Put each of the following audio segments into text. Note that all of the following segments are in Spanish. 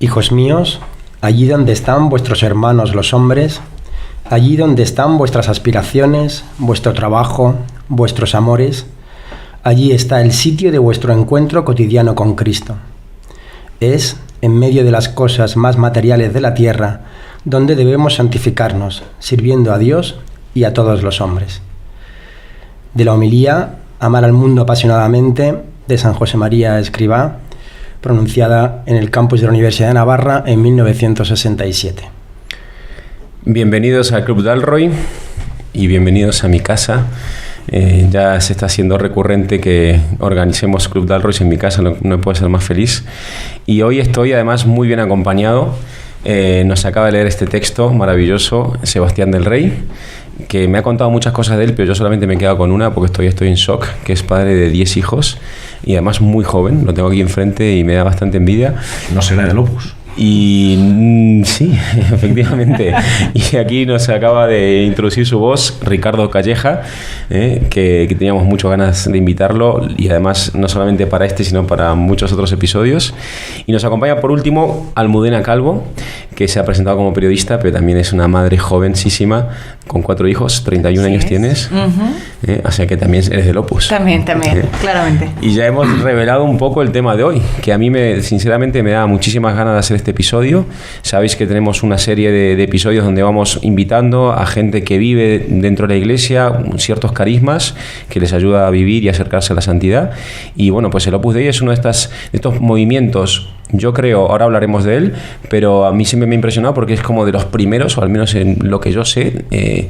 Hijos míos, allí donde están vuestros hermanos los hombres, allí donde están vuestras aspiraciones, vuestro trabajo, vuestros amores, allí está el sitio de vuestro encuentro cotidiano con Cristo. Es, en medio de las cosas más materiales de la tierra, donde debemos santificarnos, sirviendo a Dios y a todos los hombres. De la homilía Amar al mundo apasionadamente, de San José María Escrivá, pronunciada en el campus de la Universidad de Navarra en 1967. Bienvenidos al Club Dalroy y bienvenidos a mi casa. Ya se está haciendo recurrente que organicemos Club Dalroy en mi casa, no puede ser más feliz. Y hoy estoy además muy bien acompañado. Nos acaba de leer este texto maravilloso Sebastián del Rey, que me ha contado muchas cosas de él, pero yo solamente me he quedado con una porque estoy en shock, que es padre de 10 hijos y además muy joven, lo tengo aquí enfrente y me da bastante envidia. No será del Opus. Y sí, efectivamente. Y aquí nos acaba de introducir su voz Ricardo Calleja, que teníamos muchas ganas de invitarlo, y además no solamente para este, sino para muchos otros episodios. Y nos acompaña por último Almudena Calvo, que se ha presentado como periodista, pero también es una madre jovencísima, con 4 hijos, 31 años tienes. O sea que también eres del Opus. También, claramente. Y ya hemos revelado un poco el tema de hoy, que a mí sinceramente me da muchísimas ganas de hacer este episodio. Sabéis que tenemos una serie de episodios donde vamos invitando a gente que vive dentro de la iglesia ciertos carismas que les ayuda a vivir y acercarse a la santidad. Y bueno, pues el Opus Dei es uno de estos movimientos. Yo creo, ahora hablaremos de él, pero a mí siempre me ha impresionado porque es como de los primeros, o al menos en lo que yo sé,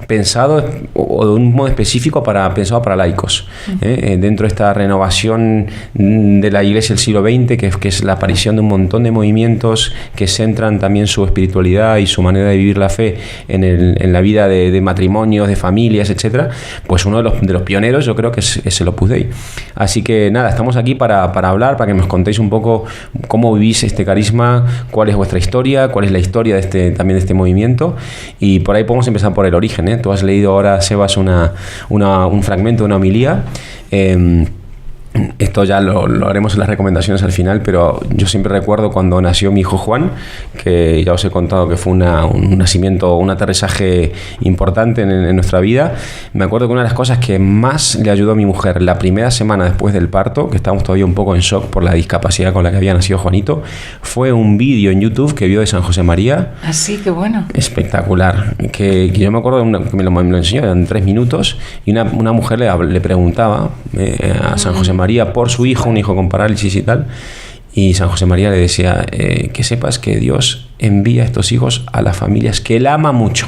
pensado o de un modo específico pensado para laicos. Dentro de esta renovación de la Iglesia del siglo XX, que es la aparición de un montón de movimientos que centran también su espiritualidad y su manera de vivir la fe en la vida de matrimonios, de familias, etcétera, pues uno de los pioneros yo creo que es el Opus Dei. Así que nada, estamos aquí para hablar, para que nos contéis un poco cómo vivís este carisma, cuál es vuestra historia, cuál es la historia también de este movimiento, y por ahí podemos empezar por el origen. Tú has leído ahora, Sebas, un fragmento de una homilía. Esto ya lo haremos en las recomendaciones al final, pero yo siempre recuerdo cuando nació mi hijo Juan, que ya os he contado que fue un nacimiento, un aterrizaje importante en nuestra vida. Me acuerdo que una de las cosas que más le ayudó a mi mujer la primera semana después del parto, que estábamos todavía un poco en shock por la discapacidad con la que había nacido Juanito, fue un vídeo en YouTube que vio de San José María. Así, qué bueno. Espectacular. Que yo me acuerdo que me lo enseñó, eran 3 minutos, y una mujer le preguntaba a San José María por su hijo, un hijo con parálisis y tal, y San José María le decía que sepas que Dios envía a estos hijos a las familias que Él ama mucho,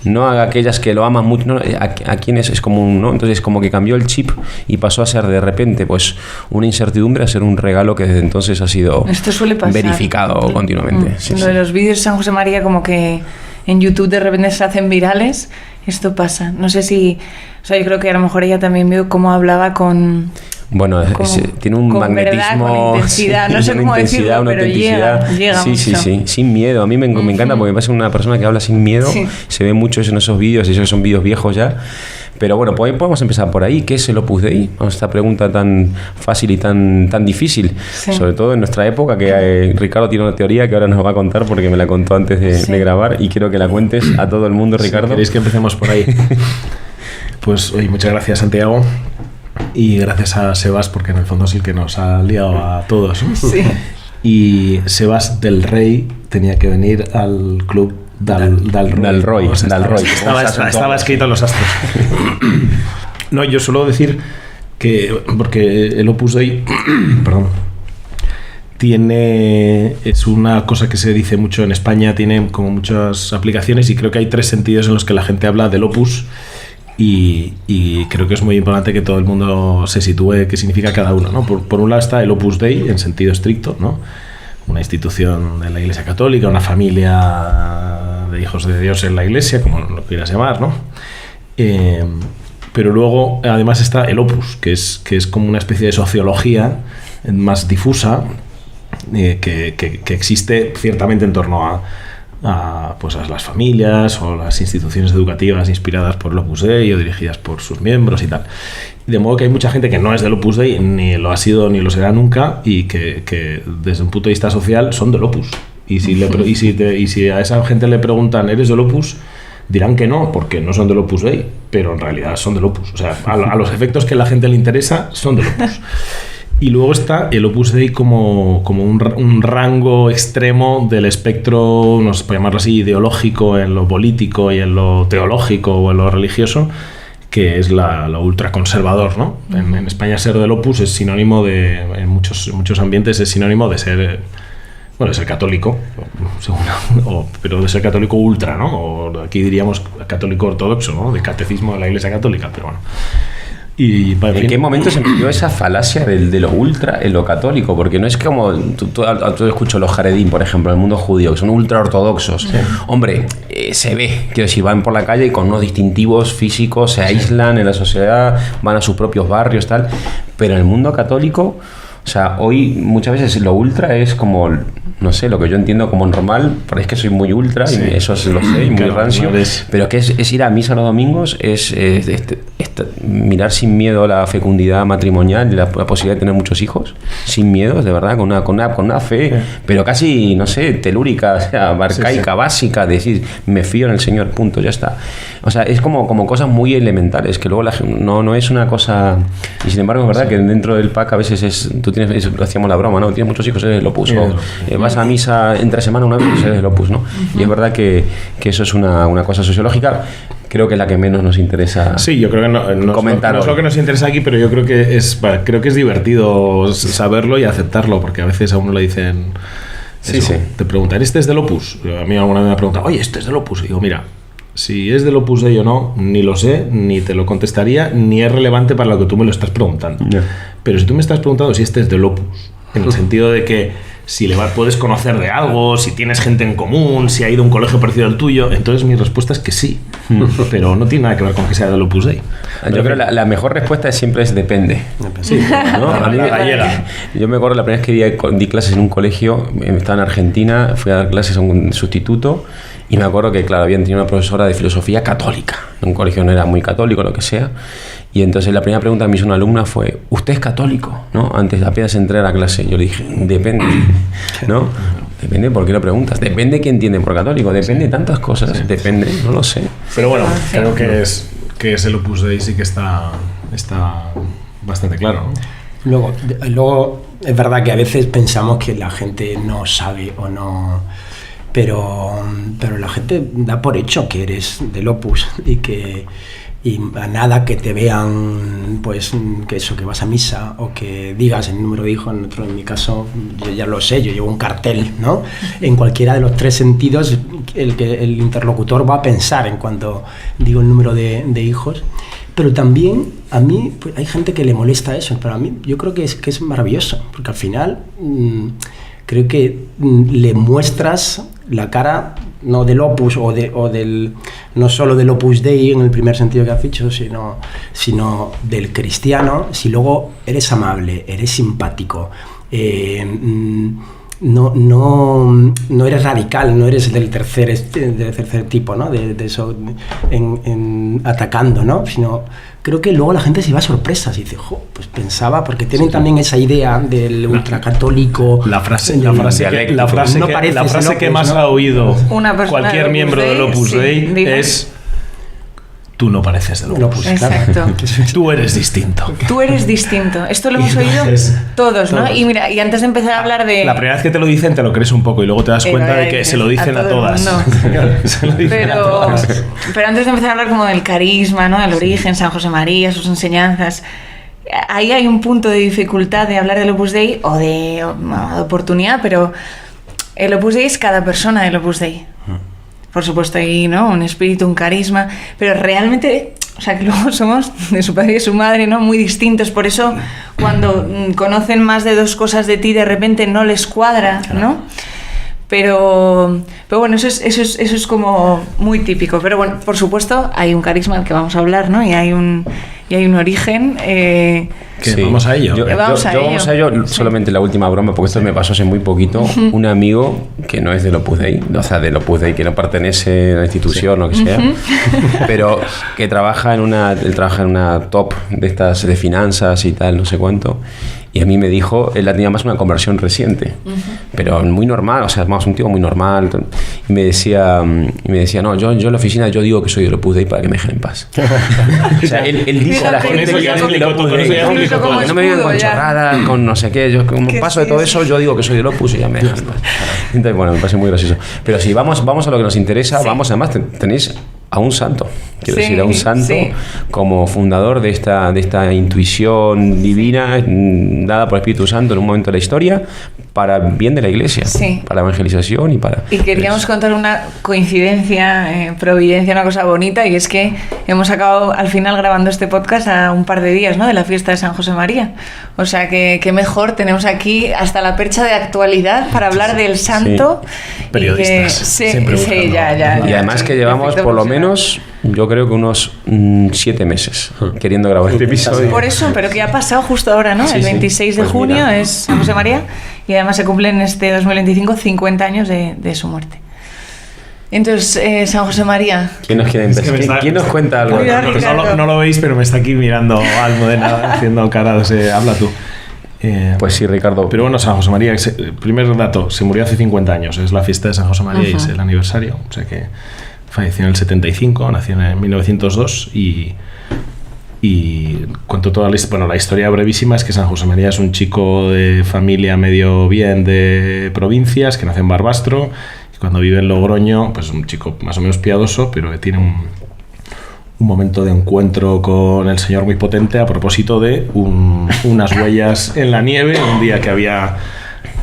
no a aquellas que lo aman mucho, a quienes es común, ¿no? Entonces como que cambió el chip y pasó a ser de repente pues una incertidumbre a ser un regalo que desde entonces ha sido verificado continuamente. Lo de los vídeos de San José María, como que en YouTube de repente se hacen virales. Esto pasa. No sé si... O sea, yo creo que a lo mejor ella también vio cómo hablaba con... Bueno, tiene un magnetismo, verdad, con intensidad, no sé cómo decirlo, una pero autenticidad. Llega mucho. Sí, sin miedo. A mí me encanta porque me parece una persona que habla sin miedo. Sí. Se ve mucho eso en esos vídeos, y eso que son vídeos viejos ya. Pero bueno, pues podemos empezar por ahí. ¿Qué es el Opus Dei? Esta pregunta tan fácil y tan difícil, sobre todo en nuestra época, que Ricardo tiene una teoría que ahora nos va a contar porque me la contó antes de grabar, y quiero que la cuentes a todo el mundo, Ricardo. ¿Queréis que empecemos por ahí? Pues oye, muchas gracias, Santiago. Y gracias a Sebas, porque en el fondo es el que nos ha liado a todos. Sí. Y Sebas del Rey tenía que venir al club Dalroy. Estaba escrito en los astros. No, yo suelo decir que, porque el Opus Dei, perdón, es una cosa que se dice mucho en España, tiene como muchas aplicaciones, y creo que hay 3 sentidos en los que la gente habla del Opus. Y creo que es muy importante que todo el mundo se sitúe qué significa cada uno, ¿no? Por un lado está el Opus Dei en sentido estricto, ¿no? Una institución de la Iglesia Católica, una familia de hijos de Dios en la Iglesia, como lo quieras llamar, ¿no? Pero luego además está el Opus, que es como una especie de sociología más difusa, que existe ciertamente en torno pues a las familias o las instituciones educativas inspiradas por el Opus Dei o dirigidas por sus miembros y tal. De modo que hay mucha gente que no es del Opus Dei, ni lo ha sido ni lo será nunca, y que desde un punto de vista social son del Opus. Y si a esa gente le preguntan, ¿eres del Opus?, dirán que no, porque no son del Opus Dei, pero en realidad son del Opus. O sea, a los efectos que a la gente le interesa, son del Opus. Y luego está el Opus Dei como un rango extremo del espectro, no sé, por llamarlo así, ideológico, en lo político y en lo teológico o en lo religioso, que es lo ultraconservador, ¿no? En España ser del Opus es sinónimo de, en muchos ambientes es sinónimo de ser, bueno, de ser católico, pero de ser católico ultra, ¿no? O aquí diríamos católico ortodoxo, ¿no? De catecismo de la Iglesia Católica, pero bueno. ¿En qué momento se metió esa falacia de lo ultra en lo católico? Porque no es como tú escucho los jaredín, por ejemplo, en el mundo judío, que son ultra ortodoxos. Sí. Hombre, se ve, quiero decir, van por la calle y con unos distintivos físicos, se aíslan en la sociedad, van a sus propios barrios, tal. Pero en el mundo católico, o sea, hoy muchas veces lo ultra es como, no sé, lo que yo entiendo como normal, porque es que soy muy ultra, sí, y eso lo sé, y muy rancio, pero que es ir a misa los domingos, es mirar sin miedo la fecundidad matrimonial y la posibilidad de tener muchos hijos, sin miedo, de verdad, con una fe, sí, pero casi, no sé, telúrica, o sea, arcaica, sí, básica, de decir, me fío en el Señor, punto, ya está. O sea, es como cosas muy elementales, que luego no es una cosa... Y sin embargo, es verdad, sí, que dentro del PAC a veces hacíamos la broma, ¿no? Tienes muchos hijos, eres el Opus, sí, o vas a misa entre semana una vez y eres el Opus, ¿no? Uh-huh. Y es verdad que eso es una cosa sociológica, creo que es la que menos nos interesa. Sí, yo creo que no es lo que nos interesa aquí, pero yo creo que es divertido saberlo y aceptarlo, porque a veces a uno le dicen... Sí, sí. Te preguntan, ¿este es del Opus? A mí alguna vez me preguntan, oye, ¿este es del Opus? Y digo, mira, si es del Opus Dei o no, ni lo sé, ni te lo contestaría, ni es relevante para lo que tú me lo estás preguntando. Yeah. Pero si tú me estás preguntando si este es del Opus, en el sentido de que si puedes conocer de algo, si tienes gente en común, si ha ido a un colegio parecido al tuyo, entonces mi respuesta es que sí, pero no tiene nada que ver con que sea del Opus Dei. Yo creo que la mejor respuesta siempre es depende. Sí, ¿no? A mí yo me acuerdo la primera vez que di clases en un colegio, estaba en Argentina, fui a dar clases a un sustituto, y me acuerdo que, claro, habían tenido una profesora de filosofía católica. Un colegio no era muy católico, lo que sea. Y entonces la primera pregunta que me hizo una alumna fue, ¿usted es católico? ¿No? Antes apenas entré a la clase. Yo le dije, depende, ¿no? Depende, ¿por qué lo preguntas? Depende quién entiende por católico. Depende de tantas cosas. Sí. Depende, no lo sé. Pero bueno, creo que es el Opus Dei, sí que está bastante claro, ¿no? Luego es verdad que a veces pensamos que la gente no sabe o no... Pero la gente da por hecho que eres del Opus y a nada que te vean, pues que vas a misa o que digas el número de hijos, en mi caso yo ya lo sé, yo llevo un cartel, ¿no? En cualquiera de los tres sentidos el interlocutor va a pensar en cuanto digo el número de hijos. Pero también a mí pues, hay gente que le molesta eso, pero a mí yo creo que es maravilloso, porque al final creo que le muestras la cara no del Opus o del no solo del Opus Dei en el primer sentido que has dicho, sino del cristiano. Si luego eres amable, eres simpático, no eres radical, no eres del tercer tipo, ¿no? De eso atacando, ¿no? Sino creo que luego la gente se va a sorpresas y dice, pues pensaba, porque tienen también esa idea del ultracatólico. La frase que más ha oído cualquier miembro del Opus Dei es: tú no pareces del Opus. Exacto. Tú eres distinto. Tú eres distinto. Esto lo hemos oído todos, ¿no? Y mira, y antes de empezar a hablar de... La primera vez que te lo dicen te lo crees un poco y luego te das cuenta de que se lo dicen a todas. Se lo dicen a todas. Pero antes de empezar a hablar como del carisma, ¿no? Del origen, San José María, sus enseñanzas, ahí hay un punto de dificultad de hablar del Opus Dei o de oportunidad, pero el Opus Dei es cada persona del Opus Dei. Por supuesto hay, ¿no?, un espíritu, un carisma, pero realmente, o sea, que luego somos de su padre y de su madre, ¿no?, muy distintos. Por eso cuando conocen más de dos cosas de ti, de repente no les cuadra, ¿no? Pero bueno, eso es como muy típico. Pero bueno, por supuesto hay un carisma del que vamos a hablar, ¿no? Y hay un origen. Que vamos a ello. Vamos a ello. Solamente la última broma, porque esto me pasó hace muy poquito. Un amigo que no es del Opus Dei, o sea, del Opus Dei, que no pertenece a la institución o que sea, pero que trabaja en una top de estas de finanzas y tal, no sé cuánto. Y a mí me dijo, él tenía más una conversión reciente, pero muy normal, o sea, más un tío muy normal. Y me decía, no, yo en la oficina yo digo que soy del Opus Dei para que me dejen en paz. O sea, él dice a la gente que es del Opus Dei. No me digan con chorradas, con no sé qué. Yo como paso de todo eso, yo digo que soy del Opus y ya me dejan en paz. Entonces, bueno, me parece muy gracioso. Pero si vamos a lo que nos interesa, vamos, además tenéis a un santo, quiero decir, a un santo como fundador de esta intuición divina dada por el Espíritu Santo en un momento de la historia para bien de la Iglesia, para la evangelización y para... Y queríamos contar una coincidencia, providencia, una cosa bonita, y es que hemos acabado al final grabando este podcast a un par de días, ¿no?, de la fiesta de San José María. O sea que mejor, tenemos aquí hasta la percha de actualidad para hablar del santo. Periodistas, siempre ya. Y además que llevamos por lo menos, yo creo que unos 7 meses queriendo grabar este episodio. Por eso, pero que ha pasado justo ahora, ¿no? El 26 de junio es San José María, y además se cumplen este 2025 50 años de su muerte. Entonces, San José María. ¿Quién nos quiere empezar? ¿Quién nos cuenta algo? No lo veis, pero me está aquí mirando Almudena haciendo cara de habla tú. Pues sí, Ricardo. Pero bueno, San José María, primer dato, se murió hace 50 años, es la fiesta de San José María y es el aniversario, o sea que falleció en el 75, nació en 1902 y cuento toda la historia brevísima es que San José María es un chico de familia medio bien de provincias que nace en Barbastro y cuando vive en Logroño, pues un chico más o menos piadoso, pero que tiene un momento de encuentro con el Señor muy potente a propósito de unas huellas en la nieve, un día que había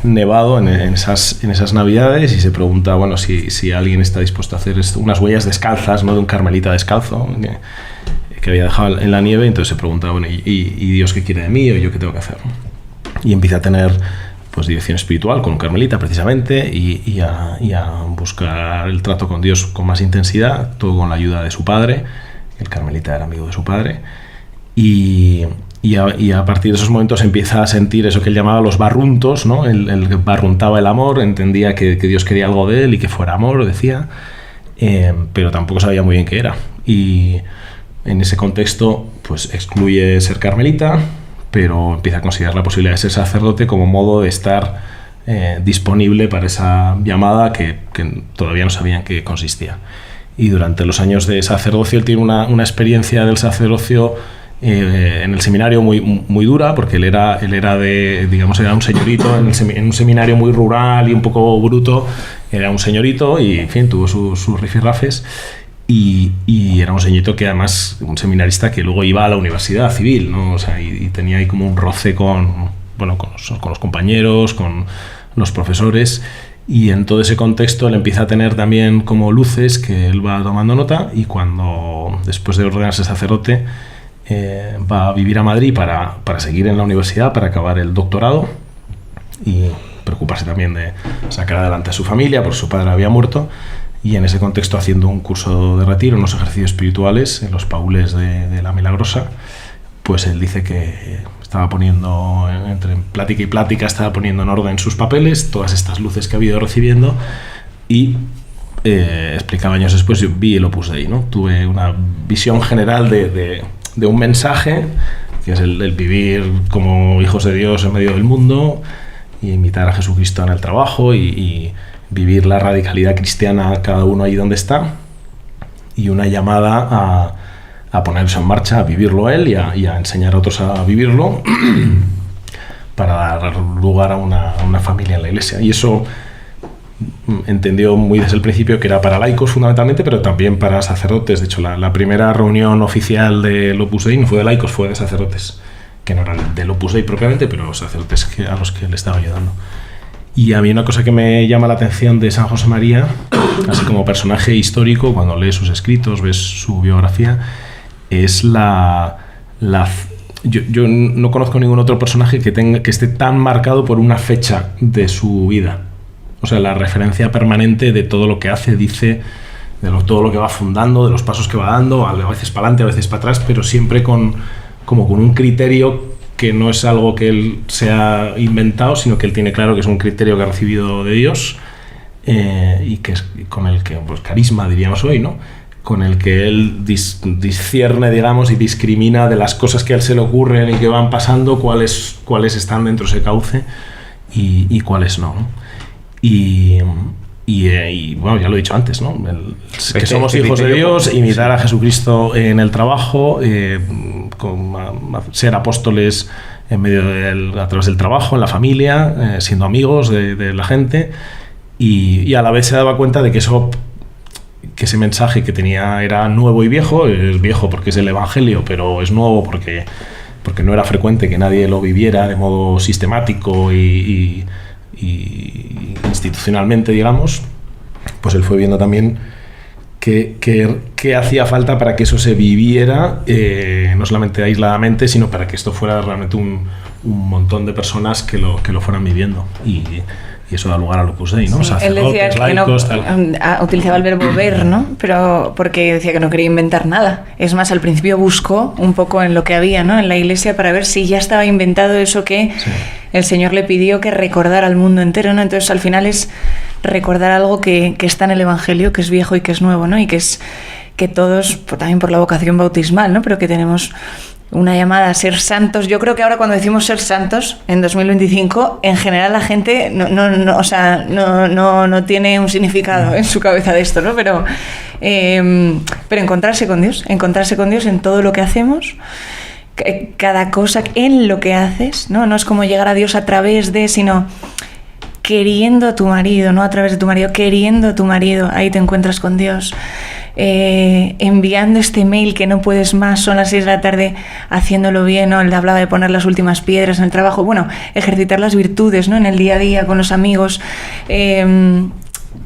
nevado en esas navidades, y se pregunta, bueno, si alguien está dispuesto a hacer unas huellas descalzas, ¿no?, de un carmelita descalzo que había dejado en la nieve. Entonces se pregunta, bueno, ¿y Dios qué quiere de mí o yo qué tengo que hacer? Y empieza a tener pues dirección espiritual con un carmelita precisamente y a buscar el trato con Dios con más intensidad, todo con la ayuda de su padre. El carmelita era amigo de su padre y a partir de esos momentos empieza a sentir eso que él llamaba los barruntos, ¿no? Él barruntaba el amor, entendía que Dios quería algo de él y que fuera amor, decía, pero tampoco sabía muy bien qué era. Y en ese contexto pues excluye ser carmelita, pero empieza a considerar la posibilidad de ser sacerdote como modo de estar disponible para esa llamada que todavía no sabía en qué consistía. Y durante los años de sacerdocio él tiene una experiencia del sacerdocio en el seminario muy dura, porque él era un señorito en un seminario muy rural y un poco bruto. Era un señorito y, en fin, tuvo sus rifirrafes. Y era un señorito que además, un seminarista que luego iba a la universidad civil, ¿no? O sea, y tenía ahí como un roce con los compañeros, con los profesores. Y en todo ese contexto él empieza a tener también como luces que él va tomando nota, y cuando, después de ordenarse sacerdote, va a vivir a Madrid para seguir en la universidad, para acabar el doctorado y preocuparse también de sacar adelante a su familia, porque su padre había muerto. Y en ese contexto, haciendo un curso de retiro, unos ejercicios espirituales en los paules de la Milagrosa, pues él dice que estaba poniendo, entre plática y plática, estaba poniendo en orden sus papeles, todas estas luces que había ido recibiendo, y explicaba años después, yo vi el Opus Dei, ¿no? Tuve una visión general de un mensaje, que es el vivir como hijos de Dios en medio del mundo, y imitar a Jesucristo en el trabajo, y vivir la radicalidad cristiana cada uno ahí donde está, y una llamada a ponerse en marcha, a vivirlo él y a enseñar a otros a vivirlo para dar lugar a una familia en la Iglesia. Y eso entendió muy desde el principio que era para laicos fundamentalmente, pero también para sacerdotes. De hecho, la primera reunión oficial del Opus Dei no fue de laicos, fue de sacerdotes, que no eran del Opus Dei propiamente, pero sacerdotes a los que le estaba ayudando. Y a mí una cosa que me llama la atención de San José María, así como personaje histórico, cuando lees sus escritos, ves su biografía, es yo no conozco ningún otro personaje que esté tan marcado por una fecha de su vida. O sea, la referencia permanente de todo lo que hace, dice, todo lo que va fundando, de los pasos que va dando, a veces para adelante, a veces para atrás, pero siempre como con un criterio que no es algo que él se ha inventado, sino que él tiene claro que es un criterio que ha recibido de Dios, y que es con el que, pues carisma diríamos hoy, ¿no? Con el que él discierne, digamos, y discrimina de las cosas que a él se le ocurren y que van pasando, cuáles están dentro de ese cauce y cuáles no. Y bueno, ya lo he dicho antes, ¿no? Que somos hijos de Dios, imitar a Jesucristo en el trabajo, ser apóstoles en medio a través del trabajo, en la familia, siendo amigos de la gente, y a la vez se daba cuenta de que ese mensaje que tenía era nuevo y viejo. Es viejo porque es el Evangelio, pero es nuevo porque no era frecuente que nadie lo viviera de modo sistemático y institucionalmente, digamos. Pues él fue viendo también que hacía falta para que eso se viviera, no solamente aisladamente, sino para que esto fuera realmente un montón de personas que lo fueran viviendo. Y eso da lugar al Opus Dei, ¿no? Sí, él decía que laicos, utilizaba el verbo ver, ¿no? Pero porque decía que no quería inventar nada. Es más, al principio buscó un poco en lo que había, ¿no? En la iglesia, para ver si ya estaba inventado eso que el Señor le pidió que recordara al mundo entero, ¿no? Entonces, al final es recordar algo que está en el Evangelio, que es viejo y que es nuevo, ¿no? Y que es que todos, también por la vocación bautismal, ¿no? Pero que tenemos una llamada a ser santos. Yo creo que ahora, cuando decimos ser santos en 2025, en general la gente no tiene un significado en su cabeza de esto, ¿no? Pero encontrarse con Dios en todo lo que hacemos, cada cosa en lo que haces, ¿no? No es como llegar a Dios a través de, sino queriendo a tu marido, no a través de tu marido, queriendo a tu marido, ahí te encuentras con Dios. Enviando este mail que no puedes más, son las 6 de la tarde, haciéndolo bien, ¿no? Él hablaba de poner las últimas piedras en el trabajo, bueno, ejercitar las virtudes, ¿no? En el día a día, con los amigos,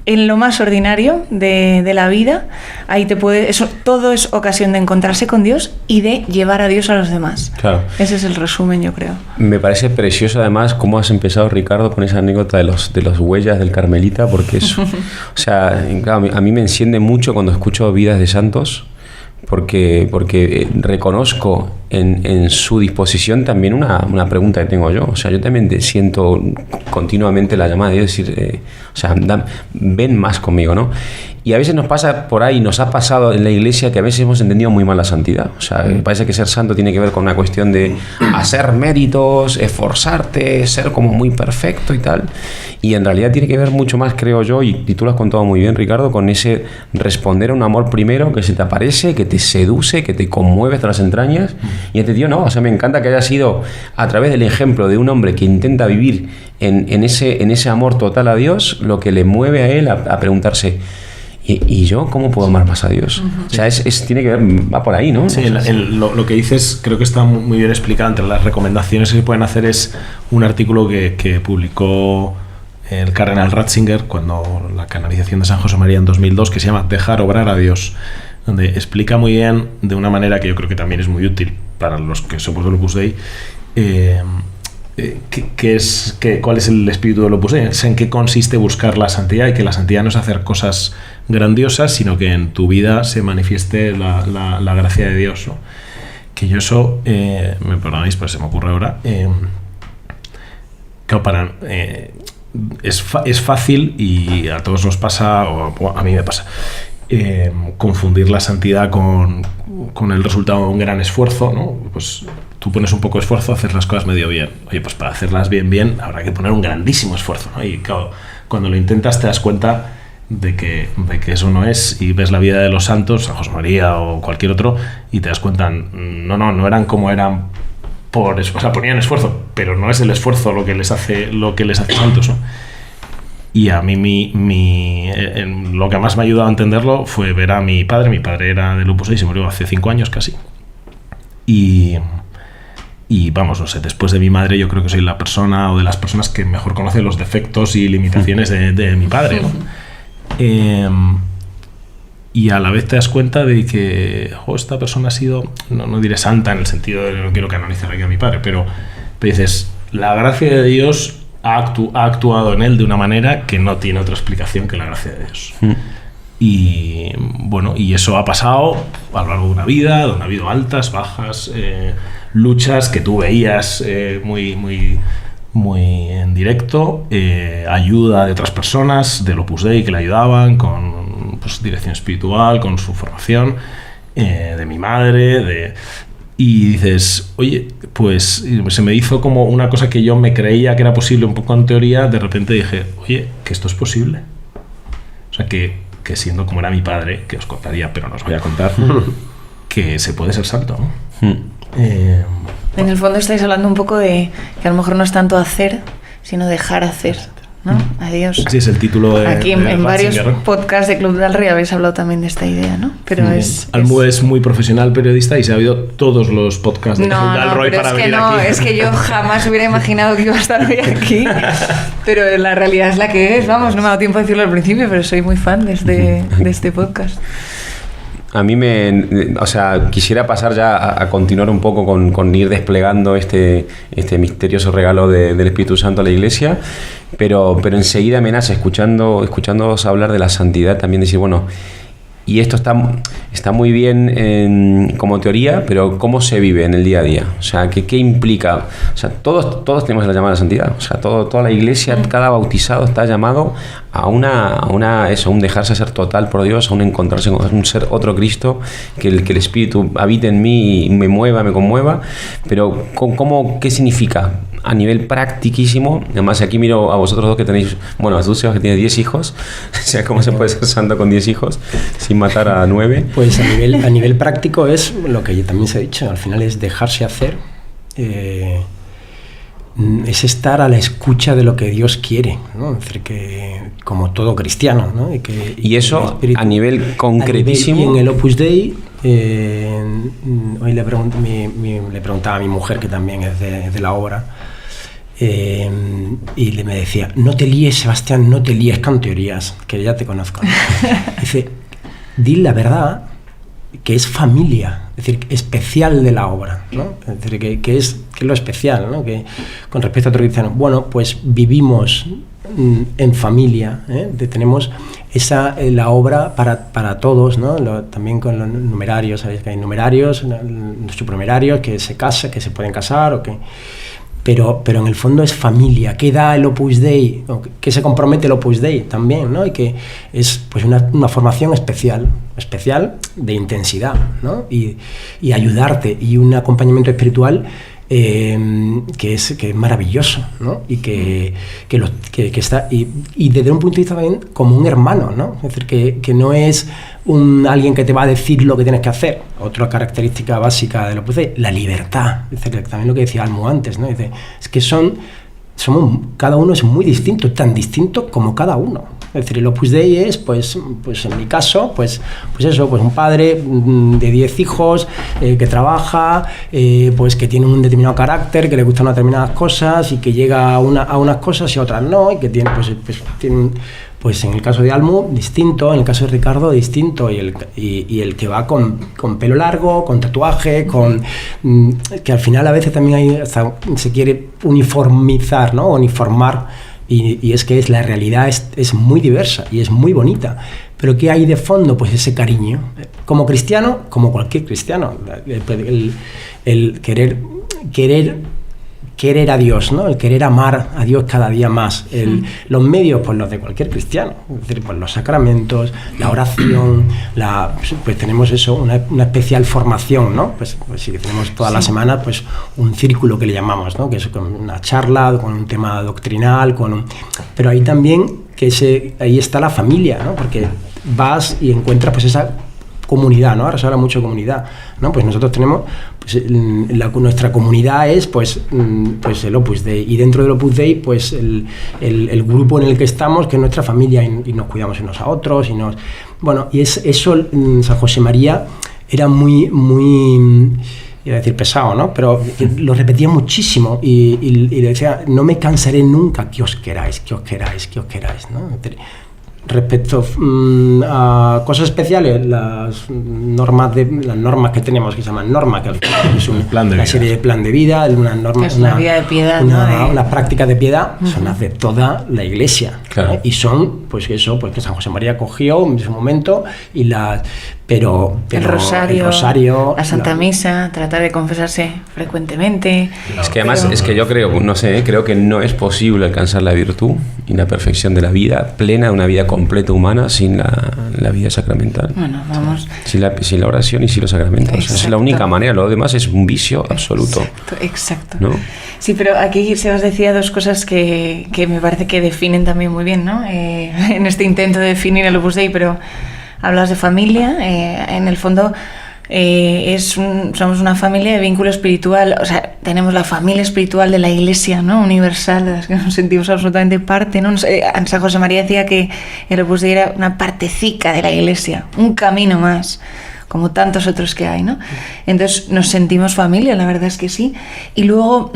en lo más ordinario de la vida, ahí todo es ocasión de encontrarse con Dios y de llevar a Dios a los demás. Claro. Ese es el resumen, yo creo. Me parece precioso, además, cómo has empezado, Ricardo, con esa anécdota de los huellas del Carmelita, porque es, o sea, claro, a mí me enciende mucho cuando escucho vidas de santos, porque reconozco en su disposición también una pregunta que tengo yo. O sea, yo también siento continuamente la llamada de Dios, decir, o sea, ven más conmigo, ¿no? Y a veces nos pasa por ahí, nos ha pasado en la iglesia, que a veces hemos entendido muy mal la santidad. O sea, me parece que ser santo tiene que ver con una cuestión de hacer méritos, esforzarte, ser como muy perfecto y tal. Y en realidad tiene que ver mucho más, creo yo, y tú lo has contado muy bien, Ricardo, con ese responder a un amor primero que se te aparece, que te seduce, que te conmueve hasta las entrañas. Y este tío no, o sea, me encanta que haya sido a través del ejemplo de un hombre que intenta vivir en ese amor total a Dios, lo que le mueve a él a preguntarse, ¿y yo cómo puedo amar más a Dios? O sea, tiene que ver, va por ahí, ¿no? Sí, lo que dices creo que está muy bien explicado. Entre las recomendaciones que se pueden hacer es un artículo que publicó el cardenal Ratzinger cuando la canonización de San José María en 2002, que se llama Dejar obrar a Dios, donde explica muy bien, de una manera que yo creo que también es muy útil para los que somos del Opus Dei, cuál es el espíritu del Opus Dei, es en qué consiste buscar la santidad, y que la santidad no es hacer cosas grandiosas, sino que en tu vida se manifieste la gracia de Dios, ¿no? Que yo eso, me perdonáis, pues se me ocurre ahora, claro, es fácil, y a todos nos pasa, o a mí me pasa, confundir la santidad con el resultado de un gran esfuerzo, ¿no? Pues tú pones un poco de esfuerzo, haces las cosas medio bien. Oye, pues para hacerlas bien habrá que poner un grandísimo esfuerzo, ¿no? Y claro, cuando lo intentas te das cuenta de que eso no es, y ves la vida de los santos, San José María o cualquier otro, y te das cuenta, no eran como eran o sea, ponían esfuerzo, pero no es el esfuerzo lo que les hace santos, ¿no? Y a mí lo que más me ha ayudado a entenderlo fue ver a mi padre. Mi padre era del Opus Dei, se murió hace 5 años casi. Y vamos, no sé, después de mi madre yo creo que soy la persona o de las personas que mejor conoce los defectos y limitaciones de mi padre, ¿no? Y a la vez te das cuenta de que esta persona ha sido, no diré santa en el sentido de no quiero canonizar aquí a mi padre, pero dices, la gracia de Dios ha actuado en él de una manera que no tiene otra explicación que la gracia de Dios. Y bueno, y eso ha pasado a lo largo de una vida, donde ha habido altas, bajas, luchas que tú veías muy en directo, ayuda de otras personas del Opus Dei que le ayudaban con pues, dirección espiritual, con su formación, de mi madre, y dices, oye, pues se me hizo como una cosa que yo me creía que era posible un poco en teoría, de repente dije, oye, que esto es posible. O sea, que siendo como era mi padre, que os contaría, pero no os voy a contar, que se puede ser santo, ¿no? En el fondo estáis hablando un poco de que a lo mejor no es tanto hacer, sino dejar hacer, ¿no? Adiós. Así es el título de Aquí en varios Ratzinger, ¿no? podcasts de Club del Rey habéis hablado también de esta idea, ¿no? Pero Almu es muy profesional periodista y se ha oído todos los podcasts de Club del Roy para venir aquí. Es que yo jamás hubiera imaginado que iba a estar hoy aquí, pero la realidad es la que es, vamos, no me ha dado tiempo de decirlo al principio, pero soy muy fan de este podcast. A mí quisiera pasar ya a continuar un poco con ir desplegando este misterioso regalo del Espíritu Santo a la Iglesia, pero enseguida me nace, escuchándoos hablar de la santidad, también decir, bueno, y esto está muy bien como teoría, pero ¿cómo se vive en el día a día? O sea, ¿qué implica? O sea, todos tenemos la llamada a la santidad. O sea, toda la Iglesia, cada bautizado está llamado a un dejarse ser total por Dios, a un encontrarse con un ser otro Cristo, que el Espíritu habite en mí y me mueva, me conmueva. Pero ¿qué significa? A nivel practiquísimo, además aquí miro a vosotros dos que tenéis, bueno, a tú, Sebas, que tienes 10 hijos, o sea, ¿cómo se puede ser santo con 10 hijos sin matar a 9? Pues a nivel práctico es lo que también se ha dicho, al final es dejarse hacer, es estar a la escucha de lo que Dios quiere, ¿no? Es decir, que como todo cristiano, ¿no? Y eso a nivel concretísimo. Y en el Opus Dei, hoy le preguntaba a mi mujer, que también es de la obra, y me decía, no te líes, Sebastián, no te líes con teorías, que ya te conozco. Dice, di la verdad, que es familia, es decir, especial de la obra, ¿no? Es decir, que es lo especial, ¿no? Que con respecto a otro cristiano, bueno, pues vivimos en familia, tenemos la obra para todos, ¿no? También con los numerarios, sabéis que hay numerarios, supranumerarios que se casan, que se pueden casar, pero en el fondo es familia. ¿Qué da el Opus Dei? ¿Qué se compromete el Opus Dei también, ¿no? Y que es pues una formación especial de intensidad, ¿no? Y ayudarte, y un acompañamiento espiritual que es maravilloso, ¿no? Y que está y desde un punto de vista también como un hermano, ¿no? Es decir, que no es alguien que te va a decir lo que tienes que hacer. Otra característica básica de Opus Dei, la libertad. Es decir, también lo que decía Almu antes, ¿no? Dice, es que cada uno es muy distinto, tan distinto como cada uno. Es decir, el Opus Dei es, pues en mi caso, pues un padre de 10 hijos que trabaja, pues que tiene un determinado carácter, que le gustan determinadas cosas y que llega a unas cosas y a otras no, y que tiene, pues en el caso de Almu, distinto, en el caso de Ricardo, distinto, y el que va con pelo largo, con tatuaje, que al final a veces también se quiere uniformizar, ¿no? Uniformar, y es que la realidad es muy diversa y es muy bonita. Pero ¿qué hay de fondo? Pues ese cariño. Como cristiano, como cualquier cristiano, el querer a Dios, ¿no? El querer amar a Dios cada día más. Los medios, pues los de cualquier cristiano, es decir, pues los sacramentos, la oración, pues tenemos eso, una especial formación, ¿no? Pues sí que tenemos todas las semanas pues un círculo que le llamamos, ¿no? Que es con una charla, con un tema doctrinal, pero ahí también ahí está la familia, ¿no? Porque vas y encuentras pues esa comunidad, ¿no? Ahora se habla mucho de comunidad, ¿no? Pues nosotros tenemos, pues nuestra comunidad es pues el Opus Dei, y dentro del Opus Dei pues el grupo en el que estamos, que es nuestra familia, y nos cuidamos unos a otros, y eso San José María era muy iba a decir pesado, ¿no? Pero lo repetía muchísimo y le decía, no me cansaré nunca que os queráis, ¿no? Respecto a cosas especiales, las normas que tenemos, que se llaman normas, que es una serie de plan de vida, una vida de piedad, unas prácticas de piedad, son las de toda la Iglesia, claro. Y son, pues eso, pues que San José María cogió en su momento, pero el rosario, la Santa Misa, tratar de confesarse frecuentemente. Es que además, es que yo creo, no sé, creo que no es posible alcanzar la virtud y la perfección de la vida plena, una vida completa humana, sin la vida sacramental. Bueno, vamos. Sin la oración y sin los sacramentos. Exacto. Es la única manera, lo demás es un vicio absoluto. Exacto. ¿No? Sí, pero aquí Sebas decía dos cosas que me parece que definen también muy bien, ¿no? En este intento de definir el Opus Dei, pero hablas de familia, en el fondo somos una familia de vínculo espiritual, o sea, tenemos la familia espiritual de la Iglesia, ¿no? Universal, de las que nos sentimos absolutamente parte, ¿no? San José María decía que el Opus Dei era una partecica de la Iglesia, un camino más, como tantos otros que hay, ¿no? Entonces nos sentimos familia, la verdad es que sí. Y luego,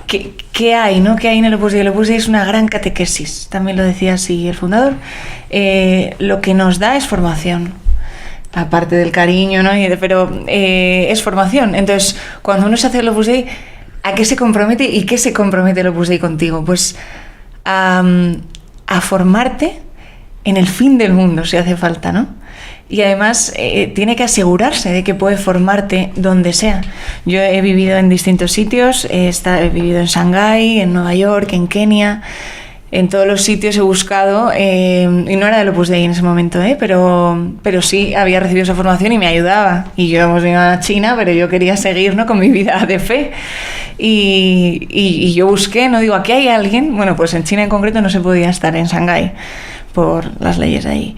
¿qué hay, no? ¿Qué hay en el Opus Dei? El Opus Dei es una gran catequesis, también lo decía así el fundador. Lo que nos da es formación, aparte del cariño, ¿no? Pero es formación. Entonces, cuando uno se hace el Opus Dei, ¿a qué se compromete y qué se compromete el Opus Dei contigo? Pues a formarte en el fin del mundo, si hace falta, ¿no? Y además tiene que asegurarse de que puede formarte donde sea. Yo he vivido en distintos sitios, he vivido en Shanghái, en Nueva York, en Kenia. En todos los sitios he buscado, y no era del Opus Dei en ese momento, pero sí había recibido esa formación y me ayudaba. Y yo hemos venido a China, pero yo quería seguir, ¿no?, con mi vida de fe. Y yo busqué, no digo, aquí hay alguien. Bueno, pues en China en concreto no se podía estar, en Shanghái, por las leyes de ahí.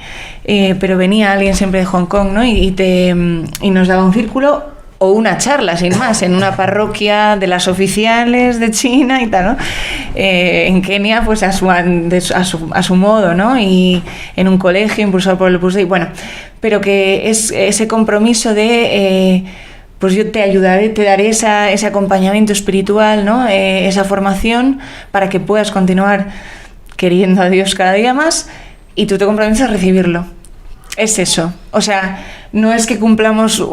Pero venía alguien siempre de Hong Kong, ¿no? Y nos daba un círculo o una charla, sin más, en una parroquia de las oficiales de China y tal, ¿no? En Kenia, pues a su modo, ¿no? Y en un colegio impulsado por el Opus Dei. Bueno, pero que es ese compromiso de pues yo te ayudaré, te daré ese acompañamiento espiritual, ¿no? Esa formación para que puedas continuar queriendo a Dios cada día más, y tú te comprometes a recibirlo. Es eso. O sea, no es que cumplamos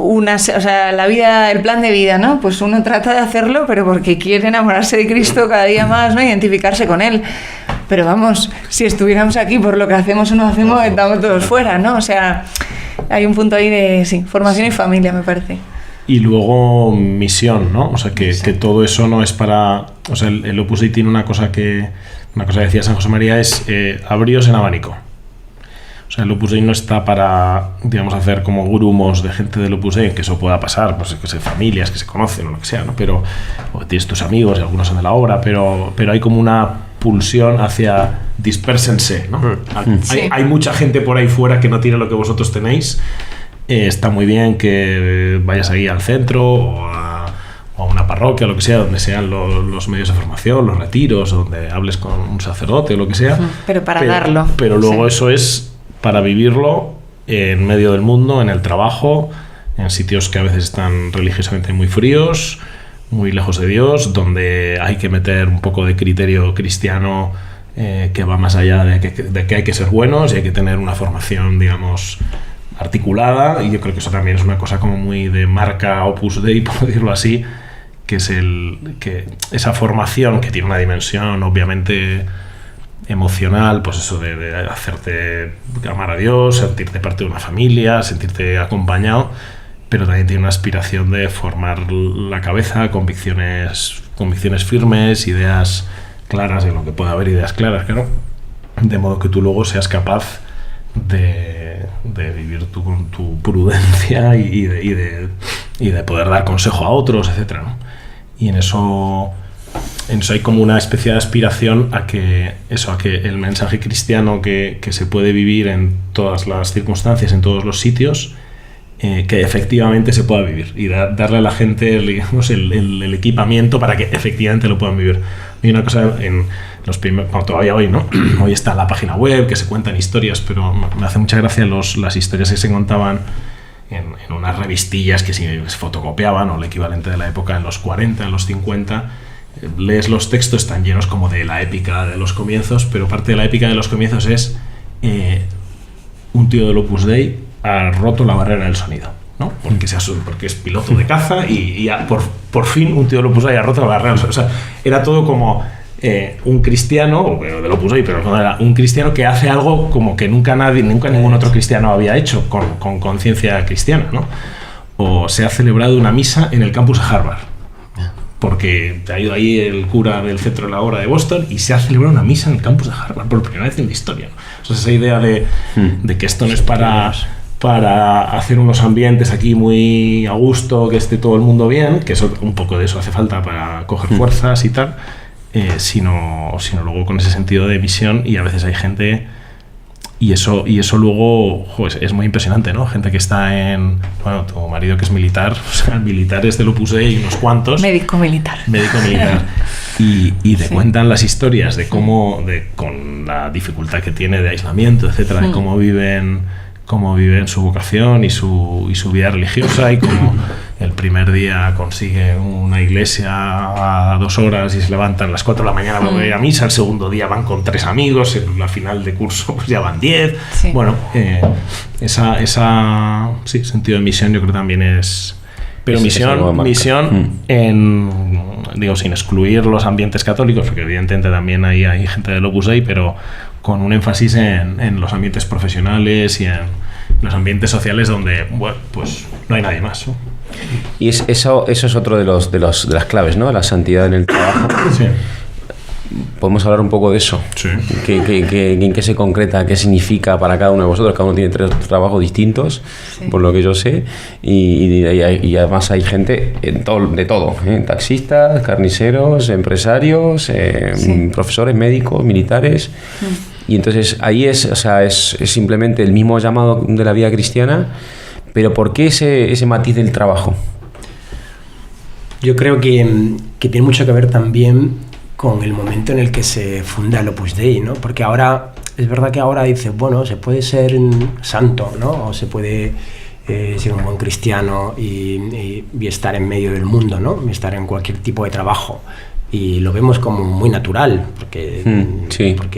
la vida, el plan de vida, ¿no? Pues uno trata de hacerlo, pero porque quiere enamorarse de Cristo cada día más, ¿no? Identificarse con Él. Pero vamos, si estuviéramos aquí por lo que hacemos o no hacemos, estamos todos fuera, ¿no? O sea, hay un punto ahí de, sí, formación y familia, me parece. Y luego misión, ¿no? O sea, que todo eso no es para... O sea, el Opus Dei tiene una cosa que decía San José María, es abriros en abanico. O sea, el Opus Dei no está para, digamos, hacer como grumos de gente del Opus Dei, que eso pueda pasar, pues que sean familias que se conocen o lo que sea, ¿no? Pero, o tienes tus amigos y algunos son de la obra, pero hay como una pulsión hacia dispérsense, ¿no? Sí. Hay mucha gente por ahí fuera que no tiene lo que vosotros tenéis. Está muy bien que vayas ahí al centro o a una parroquia, lo que sea, donde sean los medios de formación, los retiros, donde hables con un sacerdote o lo que sea. Pero darlo. Pero luego eso es para vivirlo en medio del mundo, en el trabajo, en sitios que a veces están religiosamente muy fríos, muy lejos de Dios, donde hay que meter un poco de criterio cristiano que va más allá de que hay que ser buenos y hay que tener una formación, digamos, articulada. Y yo creo que eso también es una cosa como muy de marca Opus Dei, por decirlo así, que es que esa formación, que tiene una dimensión obviamente emocional, pues eso de hacerte amar a Dios, sentirte parte de una familia, sentirte acompañado, pero también tiene una aspiración de formar la cabeza, convicciones firmes, ideas claras, en lo que pueda haber ideas claras, claro, de modo que tú luego seas capaz de vivir tú con tu prudencia y de poder dar consejo a otros, etcétera, ¿no? Y en eso hay como una especie de aspiración a que el mensaje cristiano que se puede vivir en todas las circunstancias, en todos los sitios, que efectivamente se pueda vivir, y darle a la gente, digamos, el equipamiento para que efectivamente lo puedan vivir. Hay una cosa en los primeros, bueno, todavía hoy, ¿no? Hoy está en la página web, que se cuentan historias, pero me hace mucha gracia las historias que se contaban en unas revistillas que se fotocopiaban, o el equivalente de la época en los 40, en los 50. Lees los textos, están llenos como de la épica de los comienzos, pero parte de la épica de los comienzos es un tío del Opus Dei ha roto la barrera del sonido, ¿no? Porque es piloto de caza y por fin un tío del Opus Dei ha roto la barrera del sonido. O sea, era todo como un cristiano, o del Opus Dei, pero no era un cristiano que hace algo como que nunca ningún otro cristiano había hecho, con conciencia cristiana, ¿no? O se ha celebrado una misa en el campus de Harvard, porque ha ido ahí el cura del Centro de la Obra de Boston y se ha celebrado una misa en el campus de Harvard por primera vez en la historia, ¿no? Entonces esa idea de que esto no es para hacer unos ambientes aquí muy a gusto, que esté todo el mundo bien, que eso, un poco de eso hace falta para coger fuerzas y tal, sino luego con ese sentido de misión. Y a veces hay gente, y eso luego es muy impresionante, ¿no? Gente que está bueno, tu marido que es militar, o sea, militares del Opus Dei, unos cuantos. Médico militar. Y te cuentan las historias de cómo, con la dificultad que tiene de aislamiento, etcétera, de cómo viven su vocación y su vida religiosa, y cómo el primer día consigue una iglesia a 2 horas y se levantan a las 4 de la mañana para ir a misa, el segundo día van con 3 amigos, en la final de curso pues ya van 10. Sí. Bueno, esa sentido de misión yo creo también es... Pero misión sin excluir los ambientes católicos, porque evidentemente también hay gente del Opus Dei, pero con un énfasis en los ambientes profesionales y en los ambientes sociales donde, bueno, pues no hay nadie más, ¿no? Y eso es otro de las claves, ¿no? La santidad en el trabajo. Sí. Podemos hablar un poco de eso. Sí. ¿En qué se concreta? ¿Qué significa para cada uno de vosotros? Cada uno tiene 3 trabajos distintos, sí, por lo que yo sé. Y además hay gente de todo, ¿eh? Taxistas, carniceros, empresarios, sí, profesores, médicos, militares. Y entonces ahí es simplemente el mismo llamado de la vida cristiana, pero ¿por qué ese matiz del trabajo? Yo creo que tiene mucho que ver también con el momento en el que se funda el Opus Dei, ¿no? Porque ahora, es verdad que ahora dices, bueno, se puede ser santo, ¿no? O se puede ser un buen cristiano y estar en medio del mundo, ¿no? Y estar en cualquier tipo de trabajo. Y lo vemos como muy natural, porque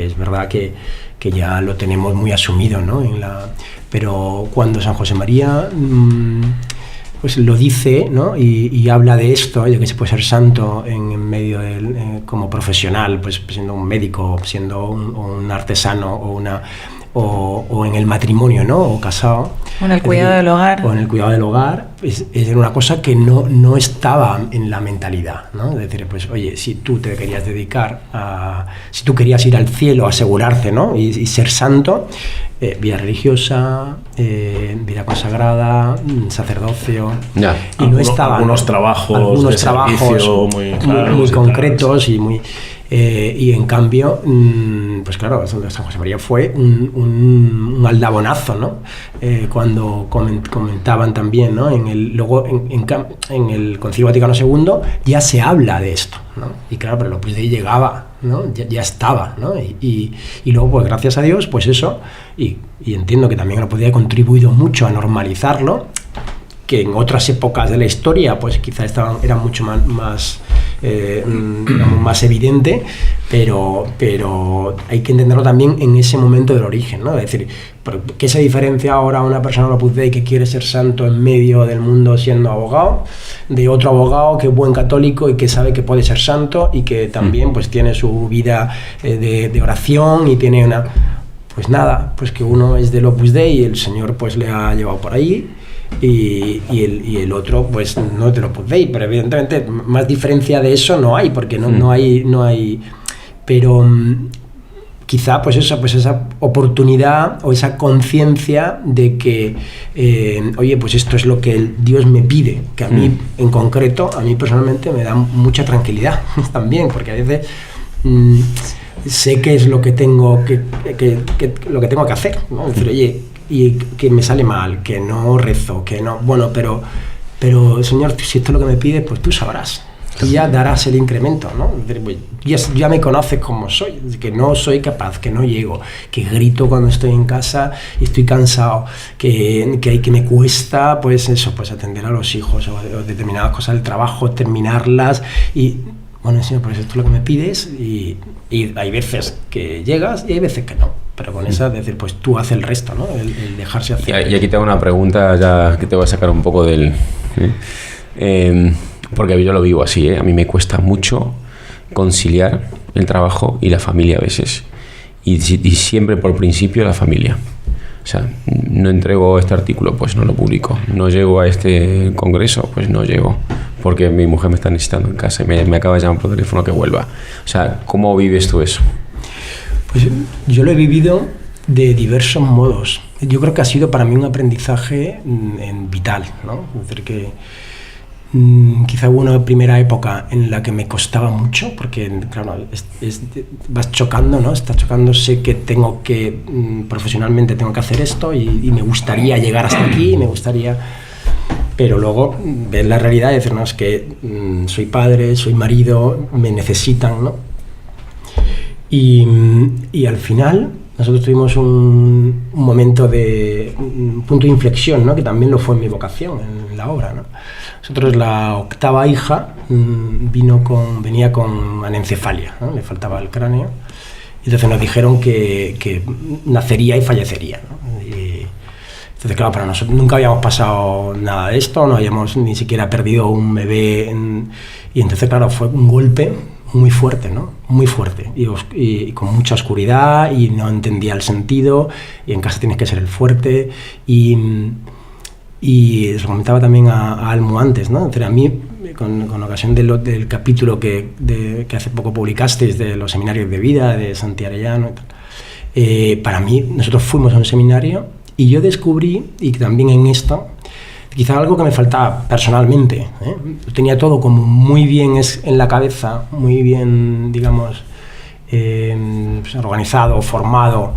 es verdad que ya lo tenemos muy asumido, ¿no? Pero cuando San José María pues lo dice, ¿no? y habla de esto, de que se puede ser santo en medio como profesional, pues siendo un médico, siendo un artesano o en el matrimonio, ¿no? O casado. O en el cuidado del hogar. O en el cuidado del hogar. Es una cosa que no estaba en la mentalidad, ¿no? Es decir, pues, oye, si tú te querías dedicar si tú querías ir al cielo, asegurarte, ¿no? Y ser santo, vida religiosa, vida consagrada, sacerdocio. Ya. Y no estaban algunos trabajos muy concretos y muy... y en cambio, pues claro, San José María fue un aldabonazo, ¿no? Cuando comentaban también, ¿no? Luego en el Concilio Vaticano II ya se habla de esto, ¿no? Y claro, pero Opus Dei llegaba, ¿no? Ya estaba, ¿no? Y luego, pues gracias a Dios, pues eso, y entiendo que también Opus Dei ha contribuido mucho a normalizarlo, que en otras épocas de la historia pues quizás era mucho más evidente, pero hay que entenderlo también en ese momento del origen, ¿no? Es decir, ¿qué se diferencia ahora una persona de Opus Dei que quiere ser santo en medio del mundo siendo abogado, de otro abogado que es buen católico y que sabe que puede ser santo y que también pues tiene su vida de oración y tiene una... Pues nada, pues que uno es del Opus Dei y el Señor pues le ha llevado por ahí, y el otro pues no te lo podéis, pero evidentemente más diferencia de eso no hay, porque no hay, pero quizá pues esa oportunidad o esa conciencia de que oye, pues esto es lo que Dios me pide, que a mí en concreto, a mí personalmente me da mucha tranquilidad también, porque a veces sé qué es lo que tengo lo que tengo que hacer, ¿no? Es decir, oye, y que me sale mal, que no rezo, que no... Bueno, pero Señor, si esto es lo que me pides, pues tú sabrás. Tú ya darás el incremento, ¿no? Ya me conoces como soy, que no soy capaz, que no llego, que grito cuando estoy en casa y estoy cansado, que me cuesta, pues eso, pues atender a los hijos o determinadas cosas del trabajo, terminarlas y... Bueno, Señor, pues esto es lo que me pides y hay veces que llegas y hay veces que no. Pero con esa, es decir, pues tú haces el resto, ¿no? El dejarse hacer. Y aquí te hago una pregunta ya que te voy a sacar un poco del... porque yo lo vivo así, ¿eh? A mí me cuesta mucho conciliar el trabajo y la familia a veces. Y siempre por principio la familia. O sea, no entrego este artículo, pues no lo publico. No llego a este congreso, pues no llego. Porque mi mujer me está necesitando en casa y me acaba de llamar por teléfono que vuelva. O sea, ¿cómo vives tú eso? Pues yo lo he vivido de diversos modos. Yo creo que ha sido para mí un aprendizaje vital, ¿no? Es decir, que quizá hubo una primera época en la que me costaba mucho, porque claro, vas chocando, ¿no? Estás chocando, sé que tengo que, profesionalmente tengo que hacer esto y me gustaría llegar hasta aquí, me gustaría... Pero luego ves la realidad y decir, no, es que soy padre, soy marido, me necesitan, ¿no? Y al final nosotros tuvimos un momento un punto de inflexión, ¿no? Que también lo fue en mi vocación, en la obra, ¿no? Nosotros, la octava hija venía con anencefalia, ¿no? Le faltaba el cráneo, y entonces nos dijeron que nacería y fallecería, ¿no? Y entonces, claro, para nosotros nunca habíamos pasado nada de esto, no habíamos ni siquiera perdido un bebé, y entonces, claro, fue un golpe muy fuerte, ¿no? Muy fuerte, y con mucha oscuridad, y no entendía el sentido, y en casa tienes que ser el fuerte, y os comentaba también a Almo antes, ¿no? A mí, con ocasión del capítulo que hace poco publicasteis de los seminarios de vida de Santi Arellano y tal, para mí, nosotros fuimos a un seminario y yo descubrí, y también en esto, quizá algo que me faltaba personalmente, ¿eh? Tenía todo como muy bien en la cabeza, muy bien, digamos, organizado, formado,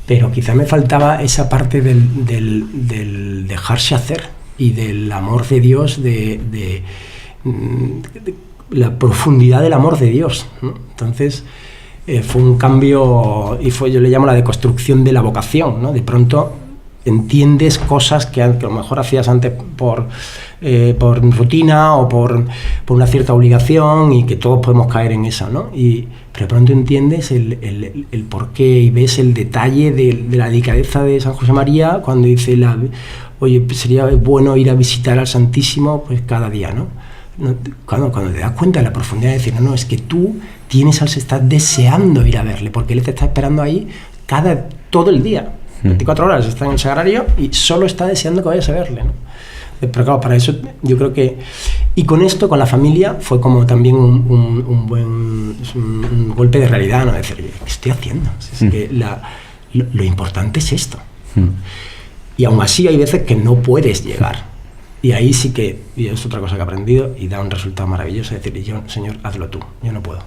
pero quizá me faltaba esa parte del dejarse hacer y del amor de Dios, de la profundidad del amor de Dios, ¿no? Entonces fue un cambio, y yo le llamo la deconstrucción de la vocación, ¿no? De pronto entiendes cosas que a lo mejor hacías antes por rutina o por una cierta obligación, y que todos podemos caer en esa, ¿no? Pero de pronto entiendes el porqué, y ves el detalle de la delicadeza de San José María cuando dice, oye, sería bueno ir a visitar al Santísimo pues cada día, ¿no? Cuando te das cuenta de la profundidad de decir, no, es que tú estás deseando ir a verle, porque Él te está esperando ahí todo el día. 24 horas está en el sagrario y solo está deseando que vayas a verle, ¿no? Pero claro, para eso yo creo que... Y con esto, con la familia, fue como también un buen golpe de realidad, ¿no? Decir, ¿qué estoy haciendo? Es que lo importante es esto. Y aún así hay veces que no puedes llegar. Y ahí sí que, y es otra cosa que he aprendido, y da un resultado maravilloso, es decir, Señor, hazlo tú, yo no puedo.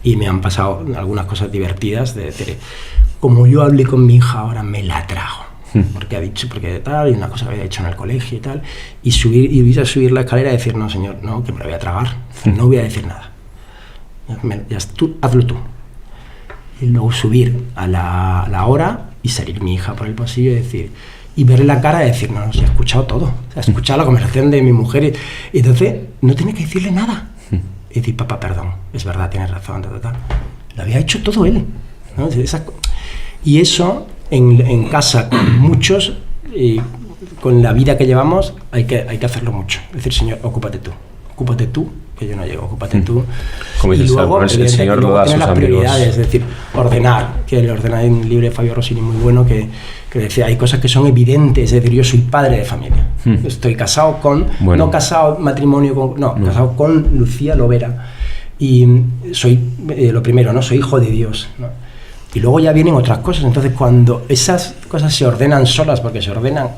Y me han pasado algunas cosas divertidas de decir, como yo hablé con mi hija, ahora me la trago, porque tal, y una cosa que había hecho en el colegio y tal, y voy a subir la escalera y decir, no, Señor, no, que me la voy a tragar, no voy a decir nada, hazlo tú. Y luego subir a la hora y salir mi hija por el pasillo y decir, y verle la cara y decir, no, se ha escuchado todo, se ha escuchado la conversación de mi mujer, y entonces no tenía que decirle nada, y decir, papá, perdón, es verdad, tienes razón, tal. Lo había hecho todo él, ¿no? Y eso en casa con muchos, con la vida que llevamos, hay que hacerlo mucho. Es decir, Señor, ocúpate tú, que yo no llego, ocúpate tú. Como y luego, el Señor lo da a sus las amigos. prioridades, es decir, ordenar, que le ordena en un libro de Fabio Rossini muy bueno, que decía, hay cosas que son evidentes, es decir, yo soy padre de familia, estoy casado no casado matrimonio, casado con Lucía Lovera, y soy, lo primero, ¿no? Soy hijo de Dios, ¿no? Y luego ya vienen otras cosas. Entonces, cuando esas cosas se ordenan solas, porque se ordenan,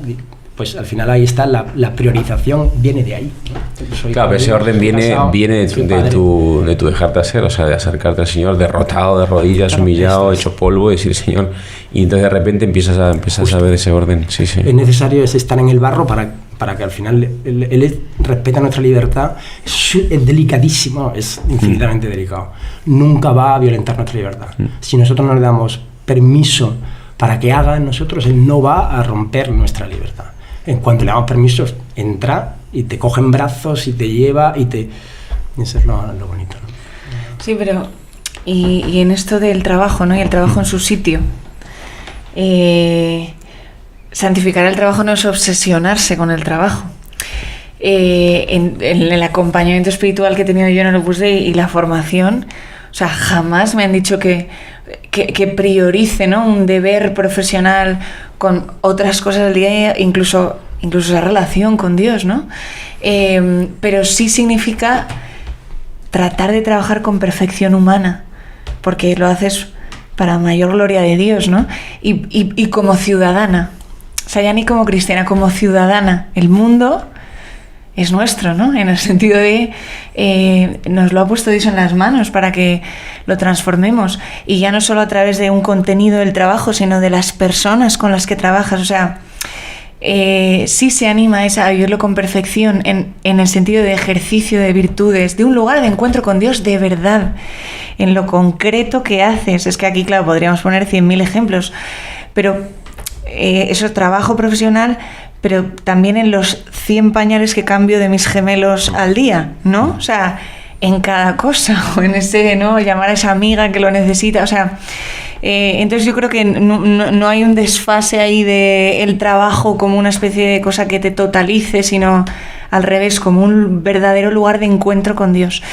pues al final ahí está la priorización, viene de ahí, ¿no? Claro, pero ese orden viene de tu dejarte hacer, o sea, de acercarte al Señor derrotado, de rodillas, claro, humillado, hecho polvo, decir, Señor, y entonces de repente empiezas a ver ese orden. Sí. Es necesario estar en el barro para que al final él respeta nuestra libertad. Es delicadísimo, es infinitamente delicado. Nunca va a violentar nuestra libertad. Si nosotros no le damos permiso para que haga en nosotros, él no va a romper nuestra libertad. En cuanto le damos permiso, entra y te coge en brazos y te lleva y eso es lo bonito, ¿no? Sí, pero y en esto del trabajo, ¿no? Y el trabajo en su sitio. Santificar el trabajo no es obsesionarse con el trabajo. En el acompañamiento espiritual que he tenido yo en el Opus Dei y la formación, O sea, jamás me han dicho que priorice, ¿no?, un deber profesional con otras cosas del día, incluso la relación con Dios, ¿no? Pero sí significa tratar de trabajar con perfección humana, porque lo haces para mayor gloria de Dios, ¿no? Y como ciudadana, o sea, ya ni como cristiana, como ciudadana, el mundo es nuestro, ¿no? En el sentido de nos lo ha puesto Dios en las manos para que lo transformemos, y ya no solo a través de un contenido del trabajo, sino de las personas con las que trabajas. O sea, sí se anima a vivirlo con perfección en el sentido de ejercicio de virtudes, de un lugar de encuentro con Dios de verdad, en lo concreto que haces. Es que aquí, claro, podríamos poner 100.000 ejemplos, pero eso es trabajo profesional, pero también en los 100 pañales que cambio de mis gemelos al día, ¿no? O sea, en cada cosa, o en ese, ¿no?, llamar a esa amiga que lo necesita, o sea, entonces yo creo que no hay un desfase ahí de el trabajo como una especie de cosa que te totalice, sino al revés, como un verdadero lugar de encuentro con Dios.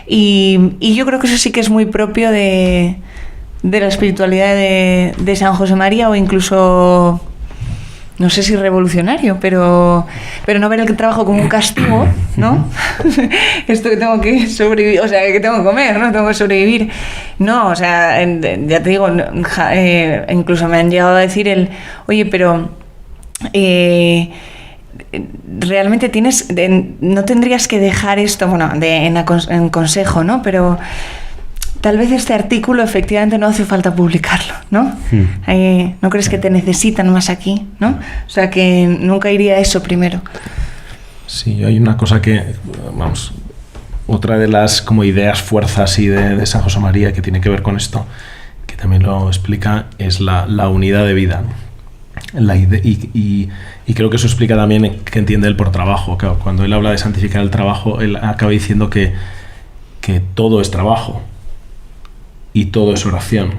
Y yo creo que eso sí que es muy propio de la espiritualidad de San José María, o incluso, no sé si revolucionario, pero no ver el trabajo como un castigo, ¿no? Esto que tengo que sobrevivir, o sea, que tengo que comer, ¿no? Tengo que sobrevivir. No, o sea, ya te digo, incluso me han llegado a decir oye, pero realmente no tendrías que dejar esto, bueno, en consejo, ¿no? Pero tal vez este artículo efectivamente no hace falta publicarlo, ¿no? ¿No crees que te necesitan más aquí, ¿no? O sea, que nunca iría a eso primero. Sí, hay una cosa que, vamos, otra de las como ideas, fuerzas y de San José María que tiene que ver con esto, que también lo explica, es la unidad de vida, ¿no? Y creo que eso explica también que entiende él por trabajo. Claro, cuando él habla de santificar el trabajo, él acaba diciendo que todo es trabajo, y todo es oración,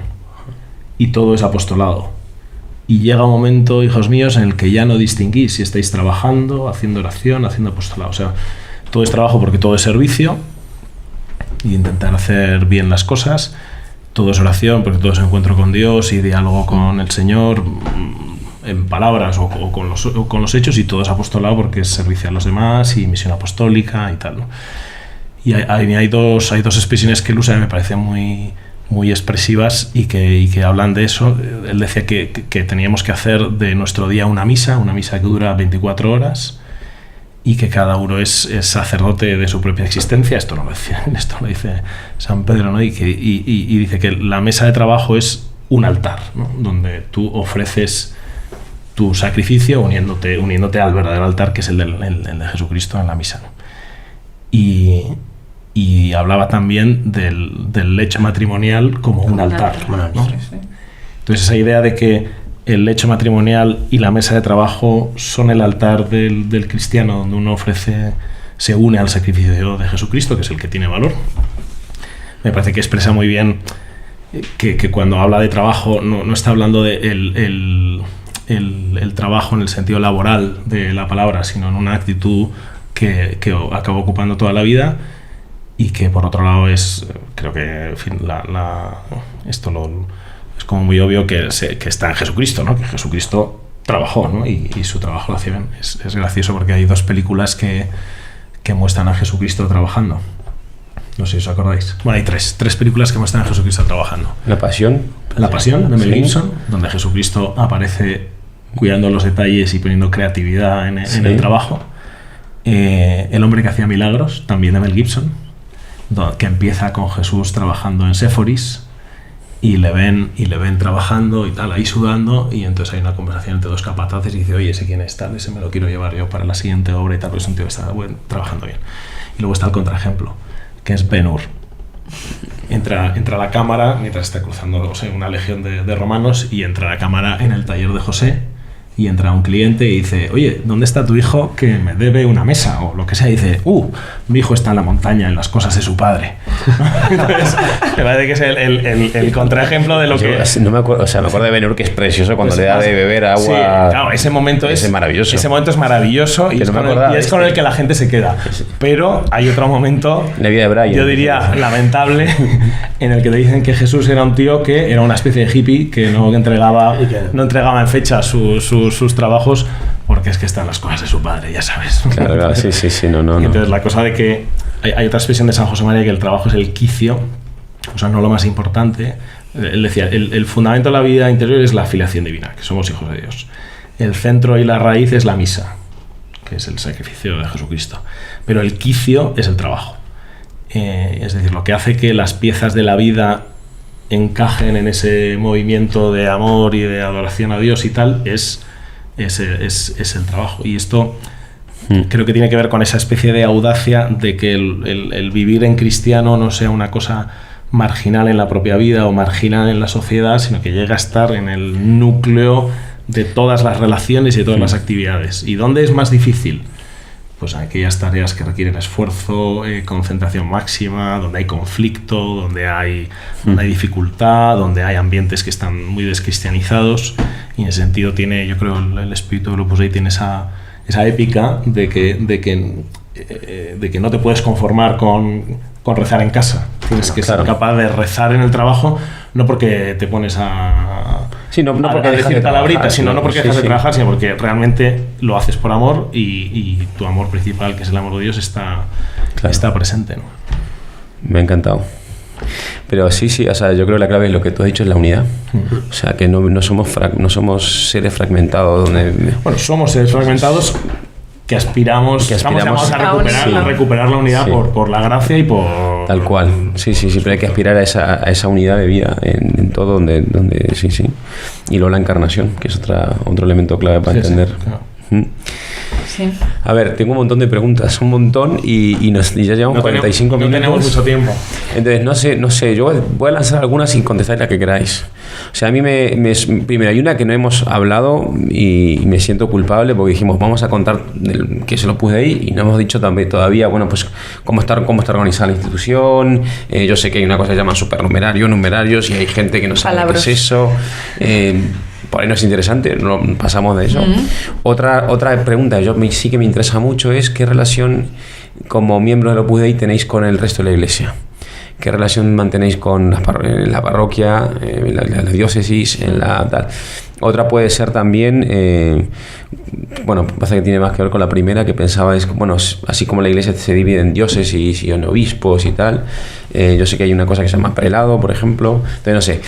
y todo es apostolado. Y llega un momento, hijos míos, en el que ya no distinguís si estáis trabajando, haciendo oración, haciendo apostolado. O sea, todo es trabajo porque todo es servicio, y intentar hacer bien las cosas. Todo es oración porque todo es encuentro con Dios y diálogo con el Señor, en palabras o con los hechos, y todo es apostolado porque es servicio a los demás y misión apostólica y tal, ¿no? Y hay dos expresiones que él usa que me parecen muy expresivas y que hablan de eso. Él decía que teníamos que hacer de nuestro día una misa que dura 24 horas y que cada uno es sacerdote de su propia existencia. Esto lo dice San Pedro, ¿no? Y dice que la mesa de trabajo es un altar, ¿no?, donde tú ofreces tu sacrificio uniéndote al verdadero altar, que es el de Jesucristo en la misa, ¿no? Y hablaba también del lecho matrimonial como un altar, ¿no? Entonces esa idea de que el lecho matrimonial y la mesa de trabajo son el altar del cristiano, donde uno se une al sacrificio de Jesucristo, que es el que tiene valor, me parece que expresa muy bien que cuando habla de trabajo no está hablando de el trabajo en el sentido laboral de la palabra, sino en una actitud que acaba ocupando toda la vida. Y que por otro lado creo que, en fin, es como muy obvio que está en Jesucristo, ¿no? Que Jesucristo trabajó, ¿no? Y su trabajo lo hacía bien. Es gracioso porque hay 2 películas que muestran a Jesucristo trabajando. No sé si os acordáis. Bueno, hay tres películas que muestran a Jesucristo trabajando. La Pasión de Mel Gibson, donde Jesucristo aparece cuidando los detalles y poniendo creatividad en el trabajo. El hombre que hacía milagros, también de Mel Gibson, que empieza con Jesús trabajando en Séforis y le ven trabajando y tal, ahí sudando, y entonces hay una conversación entre 2 capataces y dice, oye, ¿ese quién es tal? Ese me lo quiero llevar yo para la siguiente obra y tal, pues es un tío que está trabajando bien. Y luego está el contraejemplo, que es Ben-Hur. Entra a la cámara mientras está cruzando, una legión de romanos, y entra a la cámara en el taller de José, y entra un cliente y dice, oye, ¿dónde está tu hijo que me debe una mesa? O lo que sea. Y dice, mi hijo está en la montaña en las cosas de su padre. Entonces, me parece que es el contraejemplo de lo que... No me acuerdo, o sea, me acuerdo de Ben-Hur, que es precioso cuando Pues le da de beber agua. Sí, claro, ese momento es maravilloso. Ese momento es maravilloso y, Que es no me con, acordaba y es de con este. el que la gente se queda. Pero hay otro momento, La vida de Brian. yo diría lamentable, en el que te dicen que Jesús era un tío que era una especie de hippie que no entregaba en fecha sus trabajos, porque es que están las cosas de su padre, ya sabes. Claro, sí, no. Y entonces la cosa de que hay otra expresión de San José María, que el trabajo es el quicio, o sea, no lo más importante. Él decía, el fundamento de la vida interior es la filiación divina, que somos hijos de Dios. El centro y la raíz es la misa, que es el sacrificio de Jesucristo. Pero el quicio es el trabajo. Es decir, lo que hace que las piezas de la vida encajen en ese movimiento de amor y de adoración a Dios y tal, es el trabajo. Y esto creo que tiene que ver con esa especie de audacia de que el vivir en cristiano no sea una cosa marginal en la propia vida o marginal en la sociedad, sino que llega a estar en el núcleo de todas las relaciones y de todas las actividades. ¿Y dónde es más difícil? Pues aquellas tareas que requieren esfuerzo, concentración máxima, donde hay conflicto, donde hay dificultad, donde hay ambientes que están muy descristianizados. Y en ese sentido tiene, yo creo, el espíritu del Opus Dei tiene esa épica de que no te puedes conformar con rezar en casa. Tienes que ser capaz de rezar en el trabajo, no porque te pones a porque decir palabritas, sino no porque dejas de trabajar, sino porque realmente lo haces por amor y tu amor principal, que es el amor de Dios, está presente, ¿no? Me ha encantado. Pero sí, o sea, yo creo que la clave es lo que tú has dicho, es la unidad. O sea, que no somos seres fragmentados. Bueno, somos seres fragmentados que aspiramos estamos llamados a recuperar la unidad por la gracia y por... Tal cual, sí, siempre hay que aspirar a esa unidad de vida en todo donde sí. Y luego la encarnación, que es otro elemento clave para entender. Claro. Sí. A ver, tengo un montón de preguntas, y ya llevamos 45 minutos. No tenemos mucho tiempo. Entonces, no sé, yo voy a lanzar algunas y contestáis la que queráis. O sea, a mí primero hay una que no hemos hablado y me siento culpable porque dijimos, vamos a contar que se lo puse ahí y no hemos dicho todavía, bueno, pues cómo está organizada la institución. Yo sé que hay una cosa que se llama numerarios, y hay gente que no sabe qué es eso. Por ahí no es interesante, no pasamos de eso. Otra pregunta sí que me interesa mucho es qué relación como miembros del Opus Dei tenéis con el resto de la Iglesia. ¿Qué relación mantenéis con la parroquia, la diócesis, tal? Otra puede ser también, pasa que tiene más que ver con la primera, que pensaba es, así como la Iglesia se divide en diócesis y en obispos y tal, yo sé que hay una cosa que se llama prelado, por ejemplo, entonces no sé.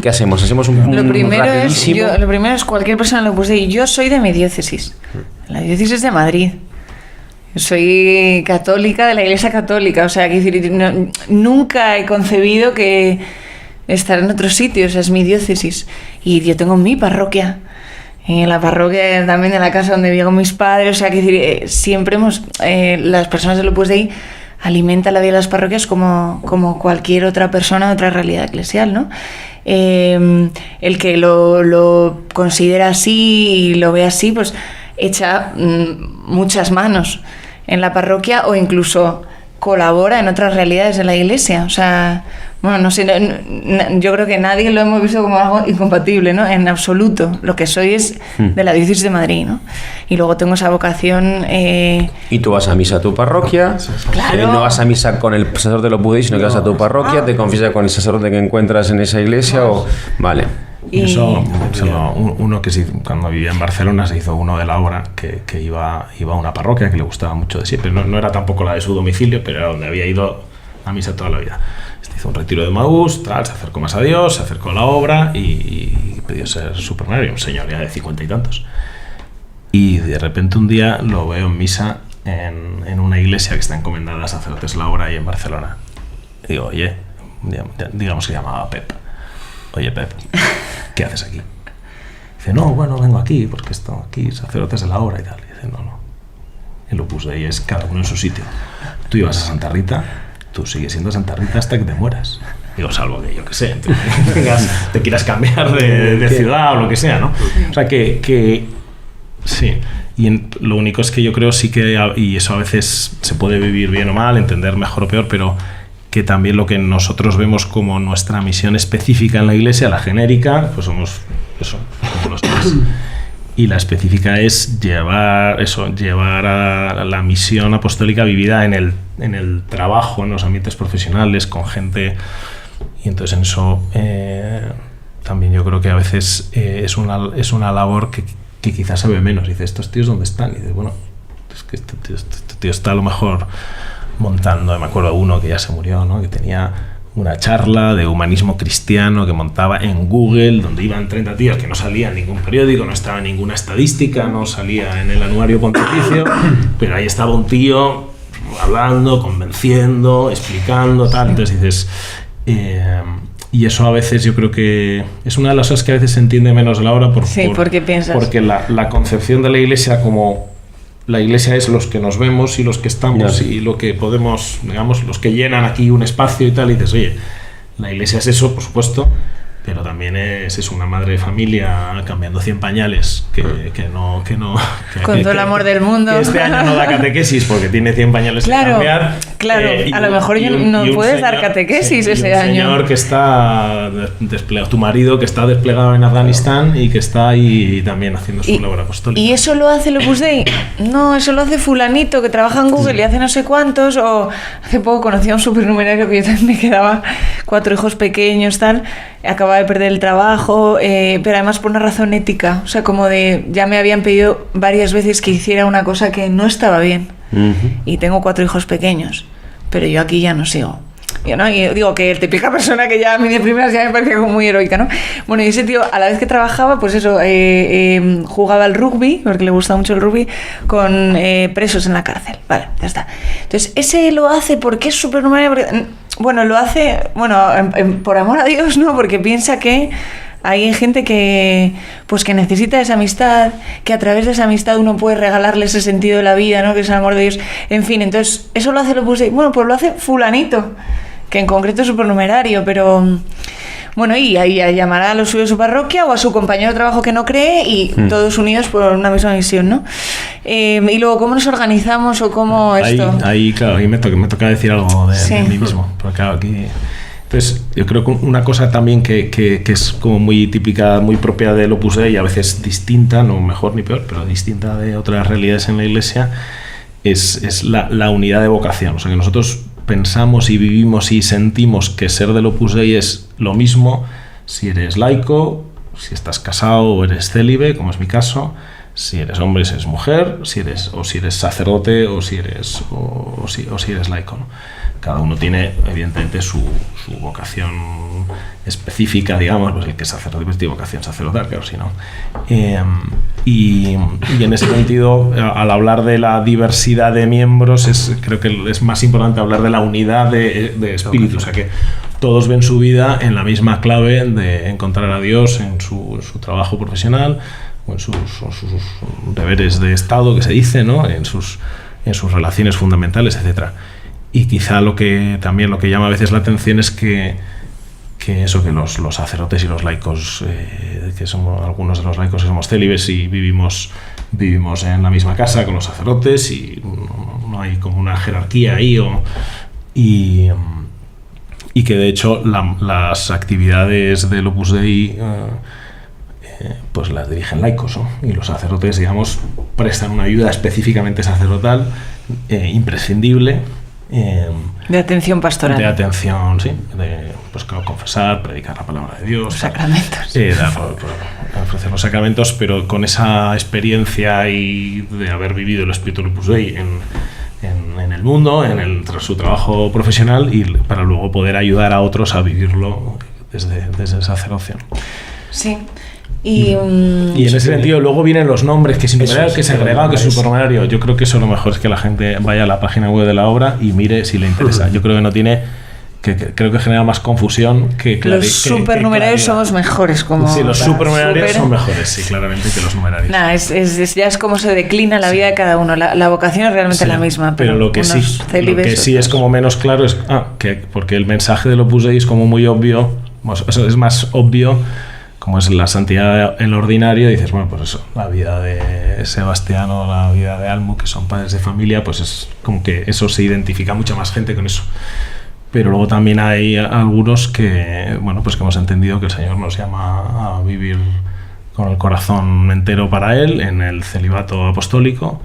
¿Qué hacemos? ¿Hacemos lo primero es cualquier persona lo puse y yo soy de mi diócesis, la diócesis de Madrid. Yo soy católica de la Iglesia Católica, o sea, nunca he concebido que estar en otro sitio, o sea, es mi diócesis. Y yo tengo mi parroquia, la parroquia también de la casa donde vivo con mis padres, o sea, siempre las personas del Opus Dei alimentan la vida de las parroquias como cualquier otra persona de otra realidad eclesial, ¿no? El que lo considera así y lo ve así, pues echa muchas manos en la parroquia o incluso colabora en otras realidades de la Iglesia. O sea, no sé, yo creo que nadie lo hemos visto como algo incompatible, ¿no? En absoluto. Lo que soy es de la diócesis de Madrid, ¿no? Y luego tengo esa vocación... Y tú vas a misa a tu parroquia, claro. No vas a misa con el sacerdote de los Opus Dei, sino que vas a tu parroquia, te confiesas con el sacerdote que encuentras en esa iglesia Vale. Y eso uno que cuando vivía en Barcelona se hizo uno de la obra que iba a una parroquia que le gustaba mucho de siempre, no era tampoco la de su domicilio, pero era donde había ido a misa toda la vida. Hizo un retiro de Maús, se acercó más a Dios, se acercó a la obra y pidió ser supernario, un señor ya de 50 y tantos. Y de repente un día lo veo en misa en una iglesia que está encomendada a sacerdotes la obra ahí en Barcelona. Y digo, oye, digamos que se llamaba Pep. Oye, Pep, ¿qué haces aquí? Dice, no, vengo aquí porque estoy aquí, sacerdotes de la obra y tal. Y dice, no. El Opus Dei es cada uno en su sitio. Tú ibas a Santa Rita, tú sigues siendo Santa Rita hasta que te mueras. Digo, salvo que yo que sé, te quieras cambiar de ciudad o lo que sea, ¿no? O sea que sí. Y lo único es que yo creo sí que, y eso a veces se puede vivir bien o mal, entender mejor o peor, pero que también lo que nosotros vemos como nuestra misión específica en la Iglesia, la genérica, pues somos eso, como los demás. Y la específica es llevar a la misión apostólica vivida en el trabajo, en los ambientes profesionales, con gente. Y entonces en eso también yo creo que a veces es una labor que quizás se ve menos. Dice, ¿estos tíos dónde están? Y dice, bueno, es que este tío está a lo mejor montando, me acuerdo de uno que ya se murió, ¿no? Que tenía una charla de humanismo cristiano que montaba en Google, donde iban 30 tíos que no salía en ningún periódico, no estaba en ninguna estadística, no salía en el anuario pontificio, pero ahí estaba un tío hablando, convenciendo, explicando, tal. Entonces dices, y eso a veces yo creo que es una de las cosas que a veces se entiende menos de la hora porque piensas, porque la concepción de la Iglesia como la Iglesia es los que nos vemos y los que estamos y lo que podemos, digamos, los que llenan aquí un espacio y tal, y dices, oye, la Iglesia es eso, por supuesto, pero también es una madre de familia cambiando 100 pañales que con todo el amor del mundo, que este año no da catequesis porque tiene 100 pañales que cambiar. Claro, a lo mejor no puedes dar catequesis ese año. Un señor que está desplegado, tu marido que está desplegado en Afganistán y que está ahí también haciendo su labor apostólica. ¿Y eso lo hace el Opus Dei? No, eso lo hace fulanito que trabaja en Google y hace no sé cuántos. O hace poco conocí a un supernumerario que yo también me quedaba 4 hijos pequeños, tal. Acababa de perder el trabajo, pero además por una razón ética. O sea, como de, ya me habían pedido varias veces que hiciera una cosa que no estaba bien. Y tengo 4 hijos pequeños, pero yo aquí ya no sigo. Yo, ¿no? Y digo que típica persona que ya a mí de primeras ya me parecía como muy heroica, ¿no? Bueno, y ese tío, a la vez que trabajaba, pues eso, jugaba al rugby, porque le gusta mucho el rugby, con presos en la cárcel. Vale, ya está. Entonces, ese lo hace porque es supernumerario. Bueno, lo hace, por amor a Dios, ¿no? Porque piensa que hay gente que necesita esa amistad, que a través de esa amistad uno puede regalarle ese sentido de la vida, ¿no? Que es el amor de Dios. En fin, entonces, eso lo hace el Opus Dei. Bueno, pues lo hace fulanito, que en concreto es supernumerario, pero... Bueno, y ahí llamará a los suyos de su parroquia o a su compañero de trabajo que no cree y todos unidos por una misma misión, ¿no? Y luego, ¿cómo nos organizamos o cómo esto? Claro, ahí me toca decir algo de mí mismo, porque claro, aquí... Entonces, yo creo que una cosa también que es como muy típica, muy propia del Opus Dei y a veces distinta, no mejor ni peor, pero distinta de otras realidades en la Iglesia, es la unidad de vocación. O sea, que nosotros pensamos y vivimos y sentimos que ser del Opus Dei es lo mismo si eres laico, si estás casado o eres célibe, como es mi caso, si eres hombre, si eres mujer, si eres sacerdote o si eres laico, ¿no? Cada uno tiene, evidentemente, su vocación específica, digamos, pues el que es sacerdote pues tiene vocación sacerdotal, claro, si no. Y en ese sentido, al hablar de la diversidad de miembros, creo que es más importante hablar de la unidad de espíritu, o sea que todos ven su vida en la misma clave de encontrar a Dios en su trabajo profesional o en sus deberes de Estado, que se dice, ¿no? en sus relaciones fundamentales, etcétera. Y quizá lo que llama a veces la atención es que los sacerdotes y los laicos, que somos algunos de los laicos que somos célibes y vivimos en la misma casa con los sacerdotes y no hay como una jerarquía ahí y que de hecho las actividades del Opus Dei pues las dirigen laicos, ¿no? Y los sacerdotes, digamos, prestan una ayuda específicamente sacerdotal imprescindible. De atención pastoral. De atención, sí. Pues claro, confesar, predicar la palabra de Dios. Los sacramentos. Ofrecer los sacramentos, pero con esa experiencia y de haber vivido el espíritu del Opus Dei en el mundo, tras su trabajo profesional y para luego poder ayudar a otros a vivirlo desde esa sacerdocio. Sí. Y en ese sentido luego vienen los nombres, que es innumerario, que es agregado, que es supernumerario. Yo creo que eso lo mejor es que la gente vaya a la página web de la obra y mire si le interesa. Yo creo que no tiene... creo que genera más confusión que los supernumerarios somos mejores como... Sí, los supernumerarios son mejores, sí, claramente, que los numerarios. Nada, ya es como se declina la vida de cada uno. La vocación es realmente la misma. Pero lo que sí es como menos claro es... porque el mensaje del Opus Dei es como muy obvio, eso es más obvio, como es la santidad en lo ordinario, dices, bueno, pues eso, la vida de Sebastián o la vida de Almu, que son padres de familia, pues es como que eso se identifica mucha más gente con eso. pero luego también hay algunos que, bueno, pues que hemos entendido que el Señor nos llama a vivir con el corazón entero para Él, en el celibato apostólico,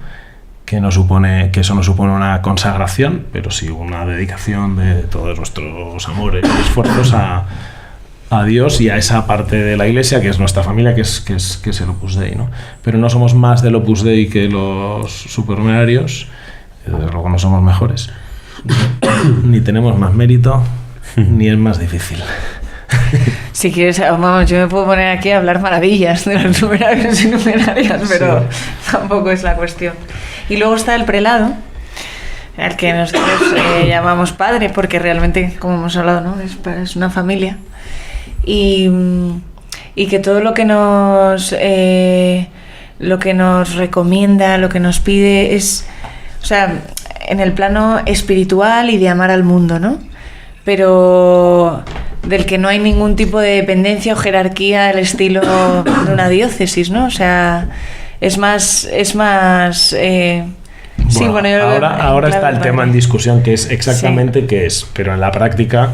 que eso no supone una consagración, pero sí una dedicación de todos nuestros amores y esfuerzos a Dios y a esa parte de la Iglesia que es nuestra familia, que es el Opus Dei, ¿no? Pero no somos más del Opus Dei que los supernumerarios, desde luego no somos mejores, ni tenemos más mérito, ni es más difícil. Si quieres, vamos, yo me puedo poner aquí a hablar maravillas de los numerarios y numerarias, pero tampoco es la cuestión. Y luego está el prelado, al que nosotros llamamos padre, porque realmente, como hemos hablado, ¿no? Es una familia. Y que todo lo que nos recomienda, lo que nos pide es, o sea, en el plano espiritual y de amar al mundo, ¿no? Pero del que no hay ningún tipo de dependencia o jerarquía del estilo de una diócesis, ¿no? O sea, es más sí, bueno, yo ahora está el tema en discusión, que es exactamente qué es, pero en la práctica,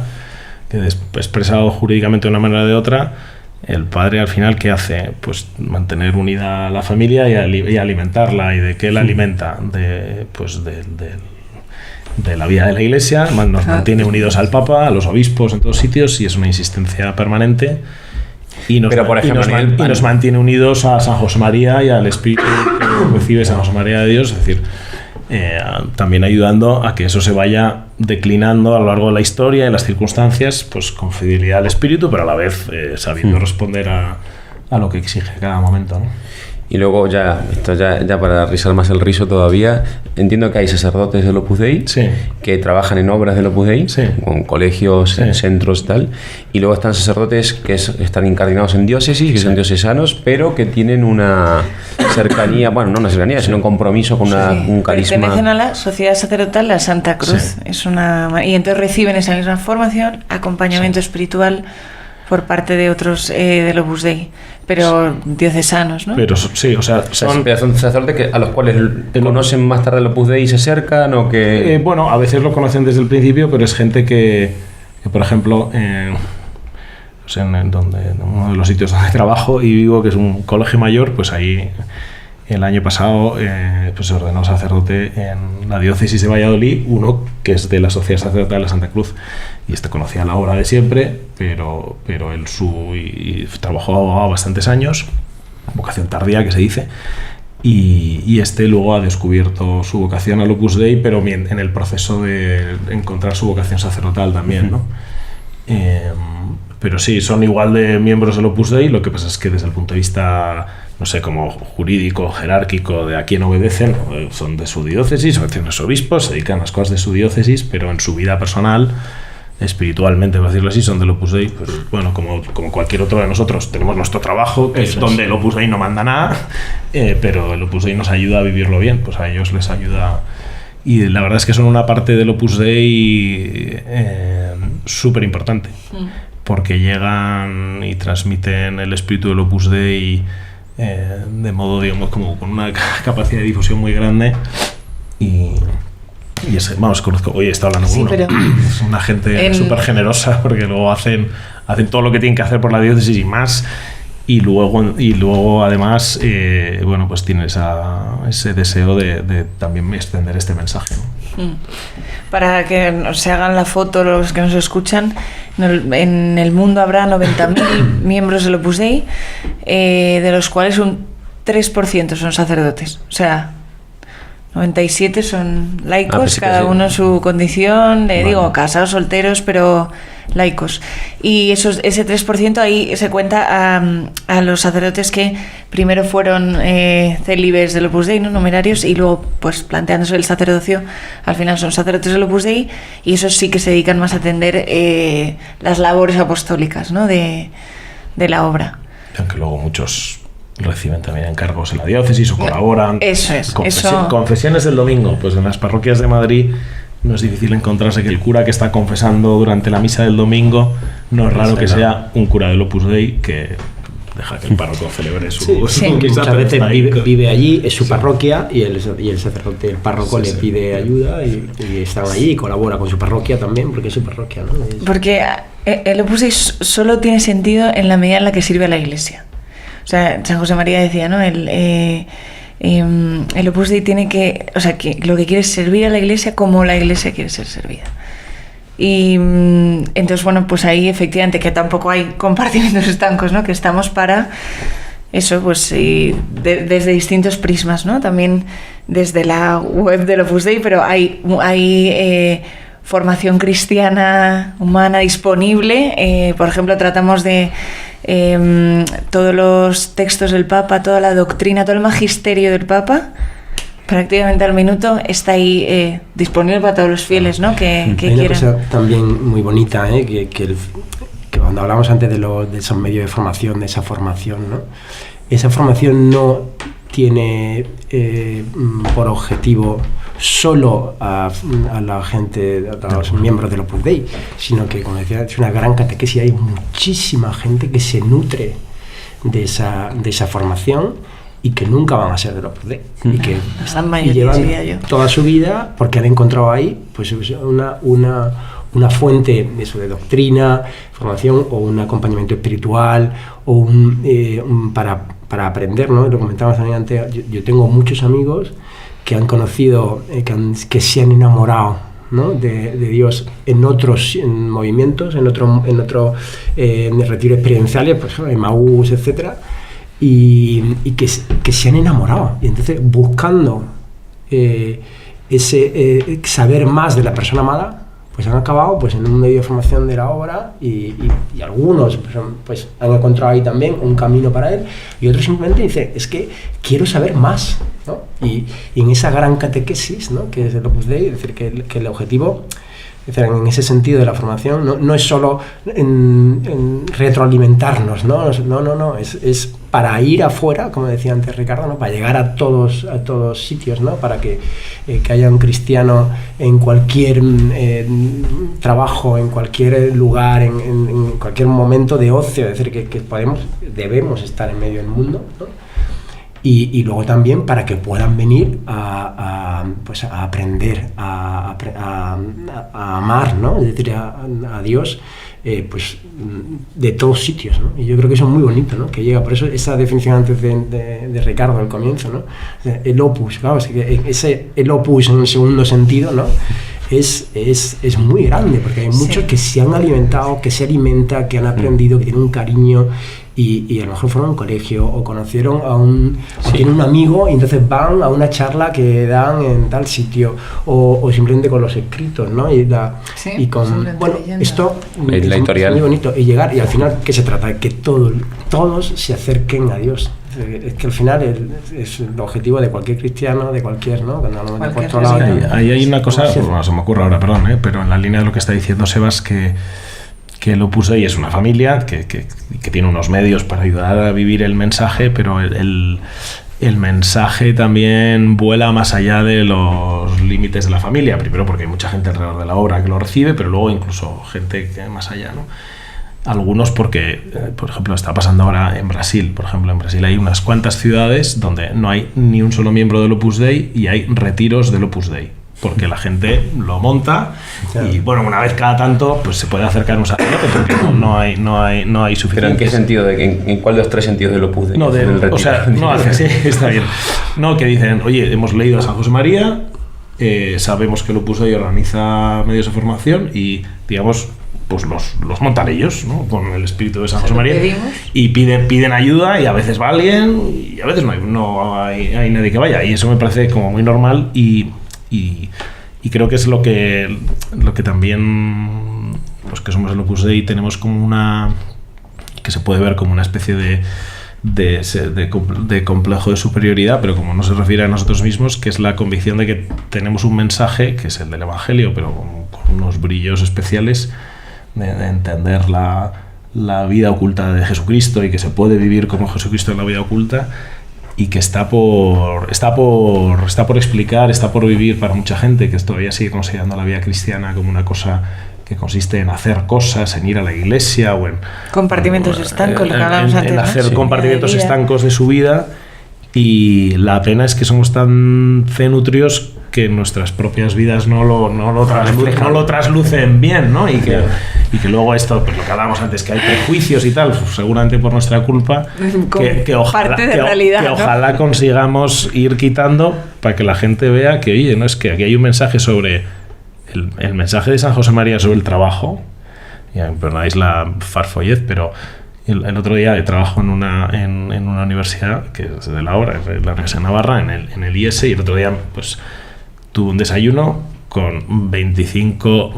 expresado jurídicamente de una manera o de otra, el padre al final ¿qué hace? Pues mantener unida a la familia y alimentarla. ¿Y de qué la alimenta? De la vida de la Iglesia, nos mantiene unidos al Papa, a los obispos en todos sitios, y es una insistencia permanente. Y nos mantiene unidos a San José María y al Espíritu que recibe San José María de Dios, es decir, también ayudando a que eso se vaya declinando a lo largo de la historia y las circunstancias, pues con fidelidad al Espíritu, pero a la vez sabiendo responder a lo que exige cada momento, ¿no? Y luego ya para rizar más el rizo todavía, entiendo que hay sacerdotes del Opus Dei que trabajan en obras del Opus Dei, con colegios, centros y tal, y luego están sacerdotes que están incardinados en diócesis, que son diocesanos, pero que tienen una cercanía, bueno, no una cercanía, sino un compromiso con un carisma. Pertenecen a la Sociedad Sacerdotal La Santa Cruz, y entonces reciben esa misma formación, acompañamiento espiritual por parte de otros del Opus Dei, pero diocesanos, ¿no? Pero sí, o sea, son sacerdotes a los cuales conocen más tarde el Opus Dei y se acercan, o que... bueno, a veces lo conocen desde el principio, pero es gente que por ejemplo, en uno de los sitios donde trabajo y vivo, que es un colegio mayor, pues ahí el año pasado pues se ordenó sacerdote en la diócesis de Valladolid, uno que es de la Sociedad Sacerdotal de la Santa Cruz, y conocía la obra de siempre, pero él trabajó bastantes años, vocación tardía que se dice, y luego ha descubierto su vocación al Opus Dei, pero en el proceso de encontrar su vocación sacerdotal también, ¿no? Pero sí, son igual de miembros del Opus Dei, lo que pasa es que desde el punto de vista, no sé, como jurídico, jerárquico, de a quién obedecen, son de su diócesis, obedecen a los obispos, se dedican a las cosas de su diócesis, pero en su vida personal, espiritualmente, por decirlo así, son del Opus Dei. Pues, bueno, como cualquier otro de nosotros, tenemos nuestro trabajo, que es donde el Opus Dei no manda nada, pero el Opus Dei nos ayuda a vivirlo bien, pues a ellos les ayuda. Y la verdad es que son una parte del Opus Dei súper importante, porque llegan y transmiten el espíritu del Opus Dei de modo, digamos, como con una capacidad de difusión muy grande. Y conozco, hoy he estado hablando con uno, es una gente súper generosa, porque luego hacen todo lo que tienen que hacer por la diócesis y más, y luego además bueno, pues tienen ese deseo de también extender este mensaje, ¿no? Para que se hagan la foto los que nos escuchan, en el mundo habrá 90.000 miembros del Opus Dei, de los cuales un 3% son sacerdotes, o sea, 97 son laicos, cada uno en su condición, digo, casados, solteros, pero laicos. Y ese 3% ahí se cuenta a los sacerdotes que primero fueron célibes del Opus Dei, ¿no? Numerarios, y luego, pues planteándose el sacerdocio, al final son sacerdotes del Opus Dei, y esos sí que se dedican más a atender las labores apostólicas, ¿no? de la obra. Aunque luego muchos reciben también encargos en la diócesis o colaboran. Eso es. Confesiones del domingo. Pues en las parroquias de Madrid no es difícil encontrarse que el cura que está confesando durante la misa del domingo no es raro que sea un cura del Opus Dei que deja que el párroco celebre su Sí, muchas veces vive allí, es su parroquia y el sacerdote, el párroco le pide ayuda y están allí y colabora con su parroquia también, porque es su parroquia, ¿no? Porque el Opus Dei solo tiene sentido en la medida en la que sirve a la Iglesia. O sea, San José María decía, ¿no? El Opus Dei tiene que, o sea, que lo que quiere es servir a la Iglesia como la Iglesia quiere ser servida. Y entonces, bueno, pues ahí efectivamente que tampoco hay compartimentos estancos, ¿no? Que estamos para eso, pues desde distintos prismas, ¿no? También desde la web del Opus Dei, pero hay formación cristiana humana disponible. Por ejemplo, tratamos de todos los textos del Papa, toda la doctrina, todo el magisterio del Papa, prácticamente al minuto está ahí disponible para todos los fieles, ¿no? que hay quieran. Una cosa también muy bonita, que cuando hablamos antes de esos medios de formación, de esa formación, ¿no? Esa formación no tiene por objetivo solo a la gente, a los miembros del Opus Dei, sino que, como decía, es una gran catequesis. Hay muchísima gente que se nutre de esa formación y que nunca van a ser del Opus Dei y que llevan toda su vida porque han encontrado ahí pues una fuente de doctrina, formación o un acompañamiento espiritual o para aprender, ¿no? Lo comentábamos también antes. Yo tengo muchos amigos que han conocido, que se han enamorado, ¿no? de Dios en otros movimientos, en otros retiros experienciales, pues Emmaús, etcétera. Y que se han enamorado y entonces buscando saber más de la persona amada, pues han acabado pues en un medio de formación de la obra y algunos pues han encontrado ahí también un camino para él y otros simplemente dicen, es que quiero saber más, ¿no? Y en esa gran catequesis, ¿no? Que es el Opus Dei, es decir, que el objetivo, es decir, en ese sentido de la formación no es solo en retroalimentarnos, ¿no? No, es para ir afuera, como decía antes Ricardo, ¿no? Para llegar a todos sitios, ¿no? Para que haya un cristiano en cualquier trabajo, en cualquier lugar, en cualquier momento de ocio, es decir, que debemos estar en medio del mundo, ¿no? Y luego también para que puedan venir a aprender, a amar, ¿no? Es decir, a Dios, pues de todos sitios, ¿no? Y yo creo que eso es muy bonito, ¿no? Que llega, por eso esa definición antes de Ricardo al comienzo, ¿no? El opus, claro, es que el opus en un segundo sentido, ¿no? Es muy grande, porque hay muchos que se han alimentado, que se alimentan, que han aprendido, que tienen un cariño y a lo mejor fueron a un colegio o conocieron o tienen un amigo y entonces van a una charla que dan en tal sitio o simplemente con los escritos, ¿no? Y con esto es la editorial. Muy bonito y llegar, y al final ¿qué se trata? De que todos se acerquen a Dios. Es que al final es el objetivo de cualquier cristiano, de cualquier, ¿no? Ahí hay una cosa, se me ocurre ahora, perdón, pero en la línea de lo que está diciendo Sebas, que el Opus Dei es una familia que tiene unos medios para ayudar a vivir el mensaje, pero el mensaje también vuela más allá de los límites de la familia. Primero porque hay mucha gente alrededor de la obra que lo recibe, pero luego incluso gente que más allá, ¿no? Algunos porque, por ejemplo, está pasando ahora en Brasil. Por ejemplo, en Brasil hay unas cuantas ciudades donde no hay ni un solo miembro del Opus Dei y hay retiros del Opus Dei. Porque la gente lo monta y, bueno, una vez cada tanto pues se puede acercar un sacerdote porque no hay suficiente. ¿Pero en qué sentido? ¿En cuál de los tres sentidos del Opus Dei? Sí, está bien. No, que dicen, oye, hemos leído a San José María, sabemos que el Opus Dei organiza medios de formación y, digamos, pues los montan ellos, ¿no? Con el espíritu de San José María. Y piden ayuda y a veces va alguien y a veces no hay nadie que vaya. Y eso me parece como muy normal y creo que es lo que también los que somos el Opus Dei tenemos como que se puede ver como una especie de complejo de superioridad, pero como no se refiere a nosotros mismos, que es la convicción de que tenemos un mensaje que es el del Evangelio, pero con unos brillos especiales de entender la vida oculta de Jesucristo y que se puede vivir como Jesucristo en la vida oculta y que está por explicar, está por vivir para mucha gente que todavía sigue considerando la vida cristiana como una cosa que consiste en hacer cosas, en ir a la iglesia o en... Compartimentos estancos, lo que hablábamos antes. En hacer ¿no? compartimentos estancos de su vida, y la pena es que somos tan cenutrios que nuestras propias vidas no lo traslucen bien, ¿no? Y que luego esto, pues lo que hablábamos antes, que hay prejuicios y tal, pues seguramente por nuestra culpa, que ojalá consigamos ir quitando para que la gente vea que, oye, no es que aquí hay un mensaje sobre el mensaje de San José María sobre el trabajo. Ya, perdonáis la farfollez, pero el otro día trabajo en una universidad que es de la obra, la Universidad de Navarra, en el IES, y el otro día pues tuve un desayuno con 25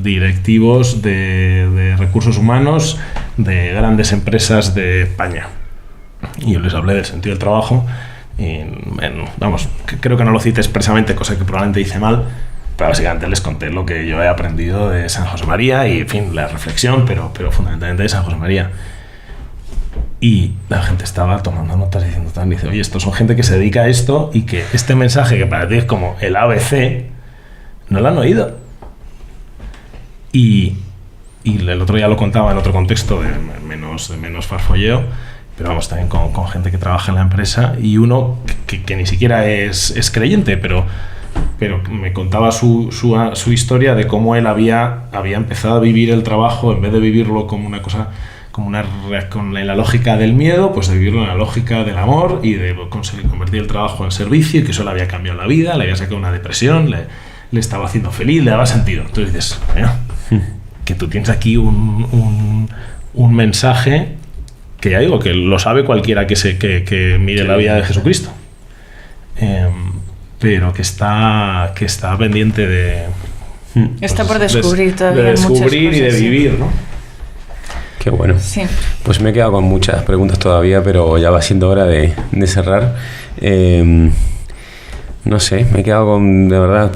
directivos de recursos humanos de grandes empresas de España. Y yo les hablé del sentido del trabajo. Y, vamos, creo que no lo cité expresamente, cosa que probablemente hice mal, pero básicamente les conté lo que yo he aprendido de San José María y, en fin, la reflexión, pero fundamentalmente de San José María. Y la gente estaba tomando notas diciendo, dice, oye, estos son gente que se dedica a esto y que este mensaje que para ti es como el ABC, no lo han oído. Y el otro día lo contaba en otro contexto de menos farfolleo, pero vamos, también con gente que trabaja en la empresa, y uno que ni siquiera es creyente, pero me contaba su historia de cómo él había empezado a vivir el trabajo, en vez de vivirlo como una cosa, con la lógica del miedo, pues de vivirlo en la lógica del amor y de conseguir convertir el trabajo en servicio, y que eso le había cambiado la vida, le había sacado una depresión, le estaba haciendo feliz, le daba sentido. Entonces dices, que tú tienes aquí un mensaje que ya digo, que lo sabe cualquiera que mire la vida de Jesucristo, pero que está pendiente de... Está por descubrir todavía. De descubrir muchas cosas, y de vivir, ¿no? Qué bueno. Sí. Pues me he quedado con muchas preguntas todavía, pero ya va siendo hora de cerrar. No sé, me he quedado de verdad,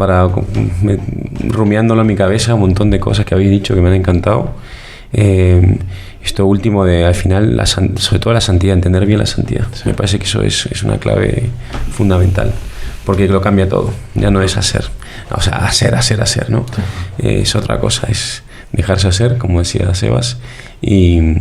rumiándolo en mi cabeza, un montón de cosas que habéis dicho que me han encantado. Esto último de, al final, sobre todo la santidad, entender bien la santidad. Sí. Me parece que eso es una clave fundamental, porque lo cambia todo. Ya no es hacer, o sea, hacer, ¿no? Sí. Es otra cosa, es dejarse hacer, como decía Sebas, y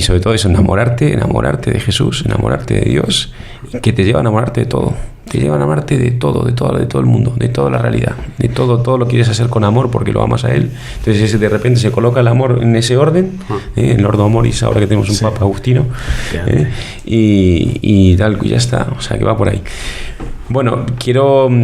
sobre todo eso, enamorarte de Jesús, enamorarte de Dios, que te lleva a enamorarte de todo. Te lleva a enamorarte de todo el mundo, de toda la realidad, de todo lo quieres hacer con amor porque lo amas a Él. Entonces de repente se coloca el amor en ese orden, el Ordo Amoris, ahora que tenemos un Papa Agustino, y tal, ya está, o sea que va por ahí. Bueno,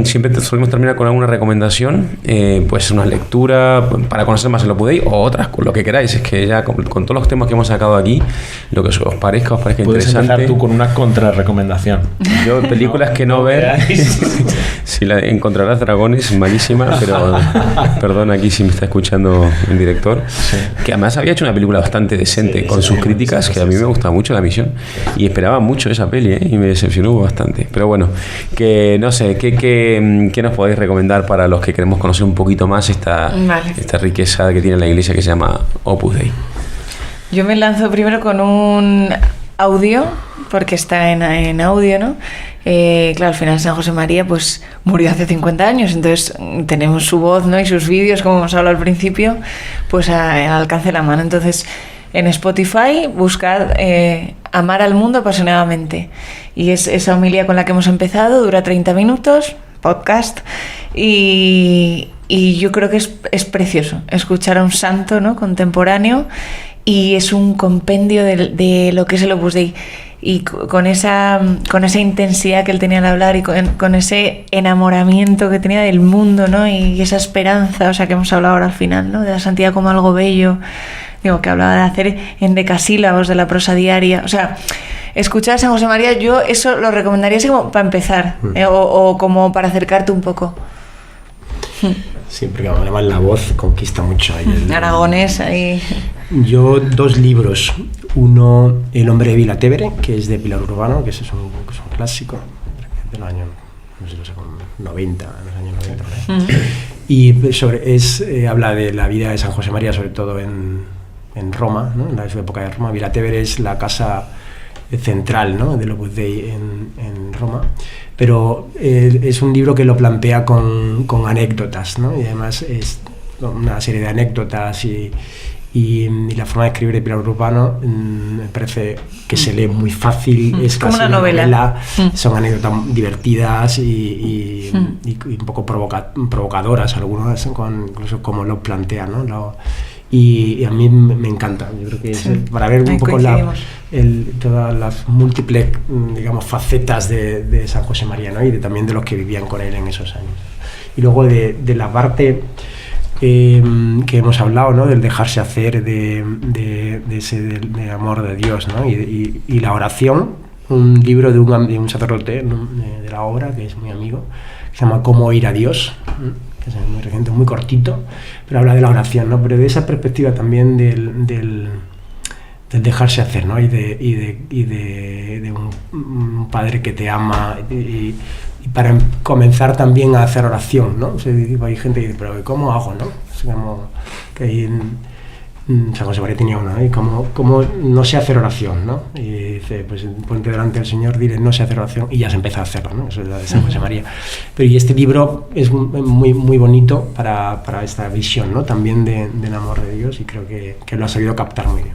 siempre solemos terminar con alguna recomendación, pues una lectura para conocer más el Opus Dei, o otras, con lo que queráis. Es que ya con todos los temas que hemos sacado aquí, lo que os parezca Puedes interesante. Empezar tú con una contrarrecomendación. Yo, películas que no ver, si la encontrarás dragones, malísima, pero perdón aquí si me está escuchando el director, que además había hecho una película bastante decente, con sus críticas, que a mí me gustaba mucho La Misión, y esperaba mucho esa peli, y me decepcionó bastante. Pero bueno, que no sé, ¿qué nos podéis recomendar para los que queremos conocer un poquito más esta riqueza que tiene la Iglesia, que se llama Opus Dei? Yo me lanzo primero con un audio, porque está en audio, ¿no? Claro, al final San José María pues murió hace 50 años, entonces tenemos su voz, ¿no? Y sus vídeos, como hemos hablado al principio, pues al alcance de la mano. Entonces, en Spotify buscad Amar al mundo apasionadamente, y es esa homilía con la que hemos empezado, dura 30 minutos, podcast, y yo creo que es precioso escuchar a un santo, ¿no? Contemporáneo, y es un compendio de lo que es el Opus Dei, y con esa intensidad que él tenía al hablar, y con ese enamoramiento que tenía del mundo, ¿no? Y esa esperanza, o sea, que hemos hablado ahora al final, ¿no? De la santidad como algo bello, digo, que hablaba de hacer endecasílabos de la prosa diaria, o sea, escuchar a San José María, yo eso lo recomendaría así como para empezar, o como para acercarte un poco. Siempre que además la voz conquista mucho ahí. Aragonés ahí. Yo 2 libros. Uno, El hombre de Vilatevere, que es de Pilar Urbano, que es un clásico del año, no sé, 90, en los años 90. Y habla de la vida de San José María, sobre todo en Roma, ¿no? En la época de Roma. Vilatevere es la casa central, ¿no? del Opus Dei en Roma, pero es un libro que lo plantea con anécdotas, ¿no? Y además una serie de anécdotas y la forma de escribir de Pilar Urbano me parece que se lee muy fácil, es como casi una novela. Son anécdotas divertidas y un poco provocadoras algunas, incluso como lo plantea, ¿no? Y a mí me encanta. Yo creo que para ver un poco todas las múltiples, digamos, facetas de San José María, ¿no? Y también de los que vivían con él en esos años. Y luego de la parte que hemos hablado, ¿no? Del dejarse hacer, de ese del amor de Dios, ¿no? Y la oración, un libro de un sacerdote de la obra, que es mi amigo, que se llama Cómo oír a Dios, que es muy reciente, muy cortito, pero habla de la oración, ¿no? Pero de esa perspectiva también del dejarse hacer, ¿no? Y de un padre que te ama y para comenzar también a hacer oración, ¿no? O sea, hay gente que dice, pero ¿cómo hago, no? Es como que ahí San José María tenía una, ¿no? Y como no sé hacer oración, ¿no? Y dice, pues ponte delante del Señor, dile no sé hacer oración, y ya se empieza a hacerla, ¿no? Eso es la de San José María. Pero y este libro es muy, muy bonito para esta visión, ¿no? También del amor de Dios, y creo que lo ha sabido captar muy bien.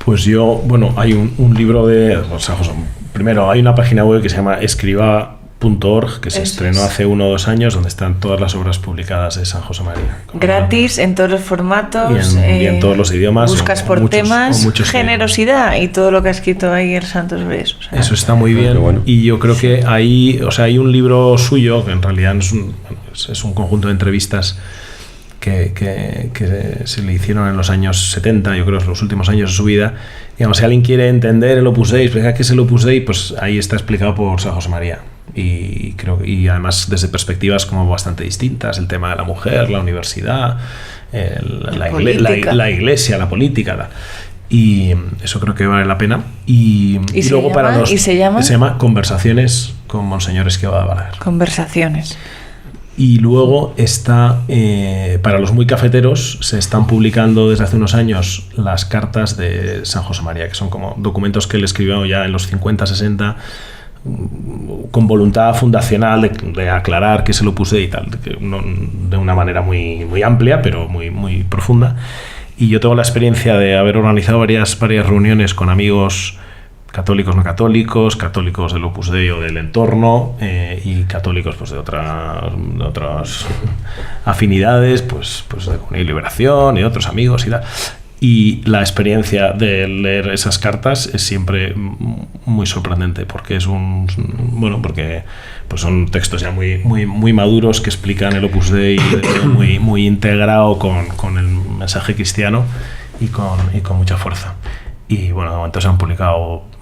Pues hay un libro de San José. Primero, hay una página web que se llama escriba.org, que se estrenó hace 1 o 2 años, donde están todas las obras publicadas de San José María. Gratis, en todos los formatos. Y en todos los idiomas. Buscas por temas, generosidad y todo lo que ha escrito ahí el Santo sobre eso. O sea, eso está muy bien. Bueno. Y yo creo que ahí, hay un libro suyo, que en realidad es un conjunto de entrevistas que se le hicieron en los años 70, yo creo, los últimos años de su vida. Digamos, si alguien quiere entender el Opus Dei, explicar qué es el Opus Dei, pues ahí está explicado por San José María. Y además desde perspectivas como bastante distintas, el tema de la mujer, la universidad, la iglesia, la política. Y eso creo que vale la pena. Y luego se llama Conversaciones con Monseñor Esquiva Balaguer. Conversaciones. Y luego está, para los muy cafeteros, se están publicando desde hace unos años las cartas de San José María, que son como documentos que él escribió ya en los 50, 60, con voluntad fundacional de aclarar qué se lo puse y tal, de una manera muy, muy amplia, pero muy, muy profunda. Y yo tengo la experiencia de haber organizado varias reuniones con amigos católicos, no católicos, católicos del Opus Dei o del entorno, y católicos pues de otras afinidades, pues de Comunidad y Liberación y otros amigos y tal. Y la experiencia de leer esas cartas es siempre muy sorprendente, porque porque pues son textos ya muy, muy, muy maduros que explican el Opus Dei muy, muy integrado con el mensaje cristiano y con mucha fuerza. Y bueno, de momento se han publicado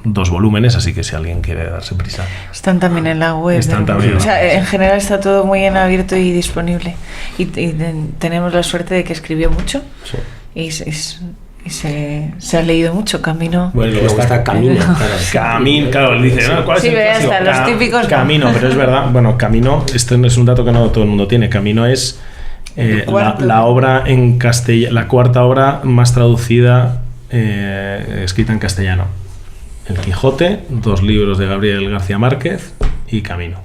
2 volúmenes, así que si alguien quiere darse prisa. Están también en la web. O sea, en general está todo muy en abierto y disponible. Y tenemos la suerte de que escribió mucho. Sí. Y se ha leído mucho. Camino. Bueno, luego está Camino. Camino, claro, él dice, ¿no? ¿Cuál es el clásico? Hasta los típicos. Camino, pero es verdad. Bueno, Camino, esto no es un dato que no todo el mundo tiene. Camino es la obra en castellano, la 4ª obra más traducida, escrita en castellano. El Quijote, 2 libros de Gabriel García Márquez y Camino.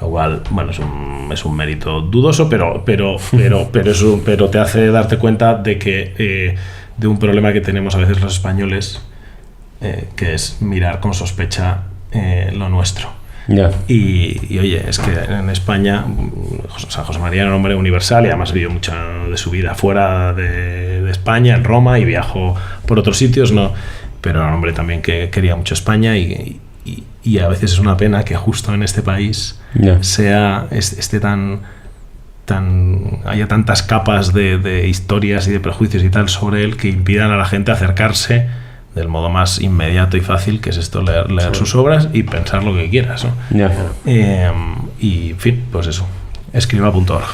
Lo cual, bueno, es un mérito dudoso, pero te hace darte cuenta de que de un problema que tenemos a veces los españoles, que es mirar con sospecha lo nuestro. Yeah. Y oye, es que en España San José María era un hombre universal y además vivió mucha de su vida fuera de España, en Roma, y viajó por otros sitios, ¿no? Pero era un hombre también que quería mucho España y a veces es una pena que justo en este país esté haya tantas capas de historias y de prejuicios y tal sobre él que impidan a la gente acercarse del modo más inmediato y fácil, que es esto, leer sus obras y pensar lo que quieras, ¿no? Y en fin, pues eso, escriba.org.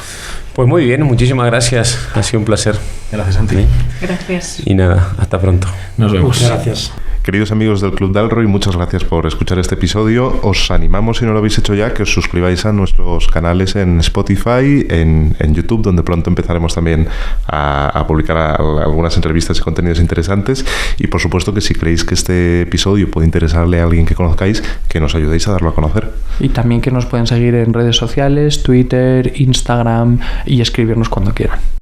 Pues muy bien, muchísimas gracias, ha sido un placer. Gracias, Santi. Gracias. Y nada, hasta pronto. Nos vemos. Muchas gracias. Queridos amigos del Club Dalroy, muchas gracias por escuchar este episodio. Os animamos, si no lo habéis hecho ya, que os suscribáis a nuestros canales en Spotify, en YouTube, donde pronto empezaremos también a publicar algunas entrevistas y contenidos interesantes. Y por supuesto que si creéis que este episodio puede interesarle a alguien que conozcáis, que nos ayudéis a darlo a conocer. Y también que nos pueden seguir en redes sociales, Twitter, Instagram, y escribirnos cuando quieran.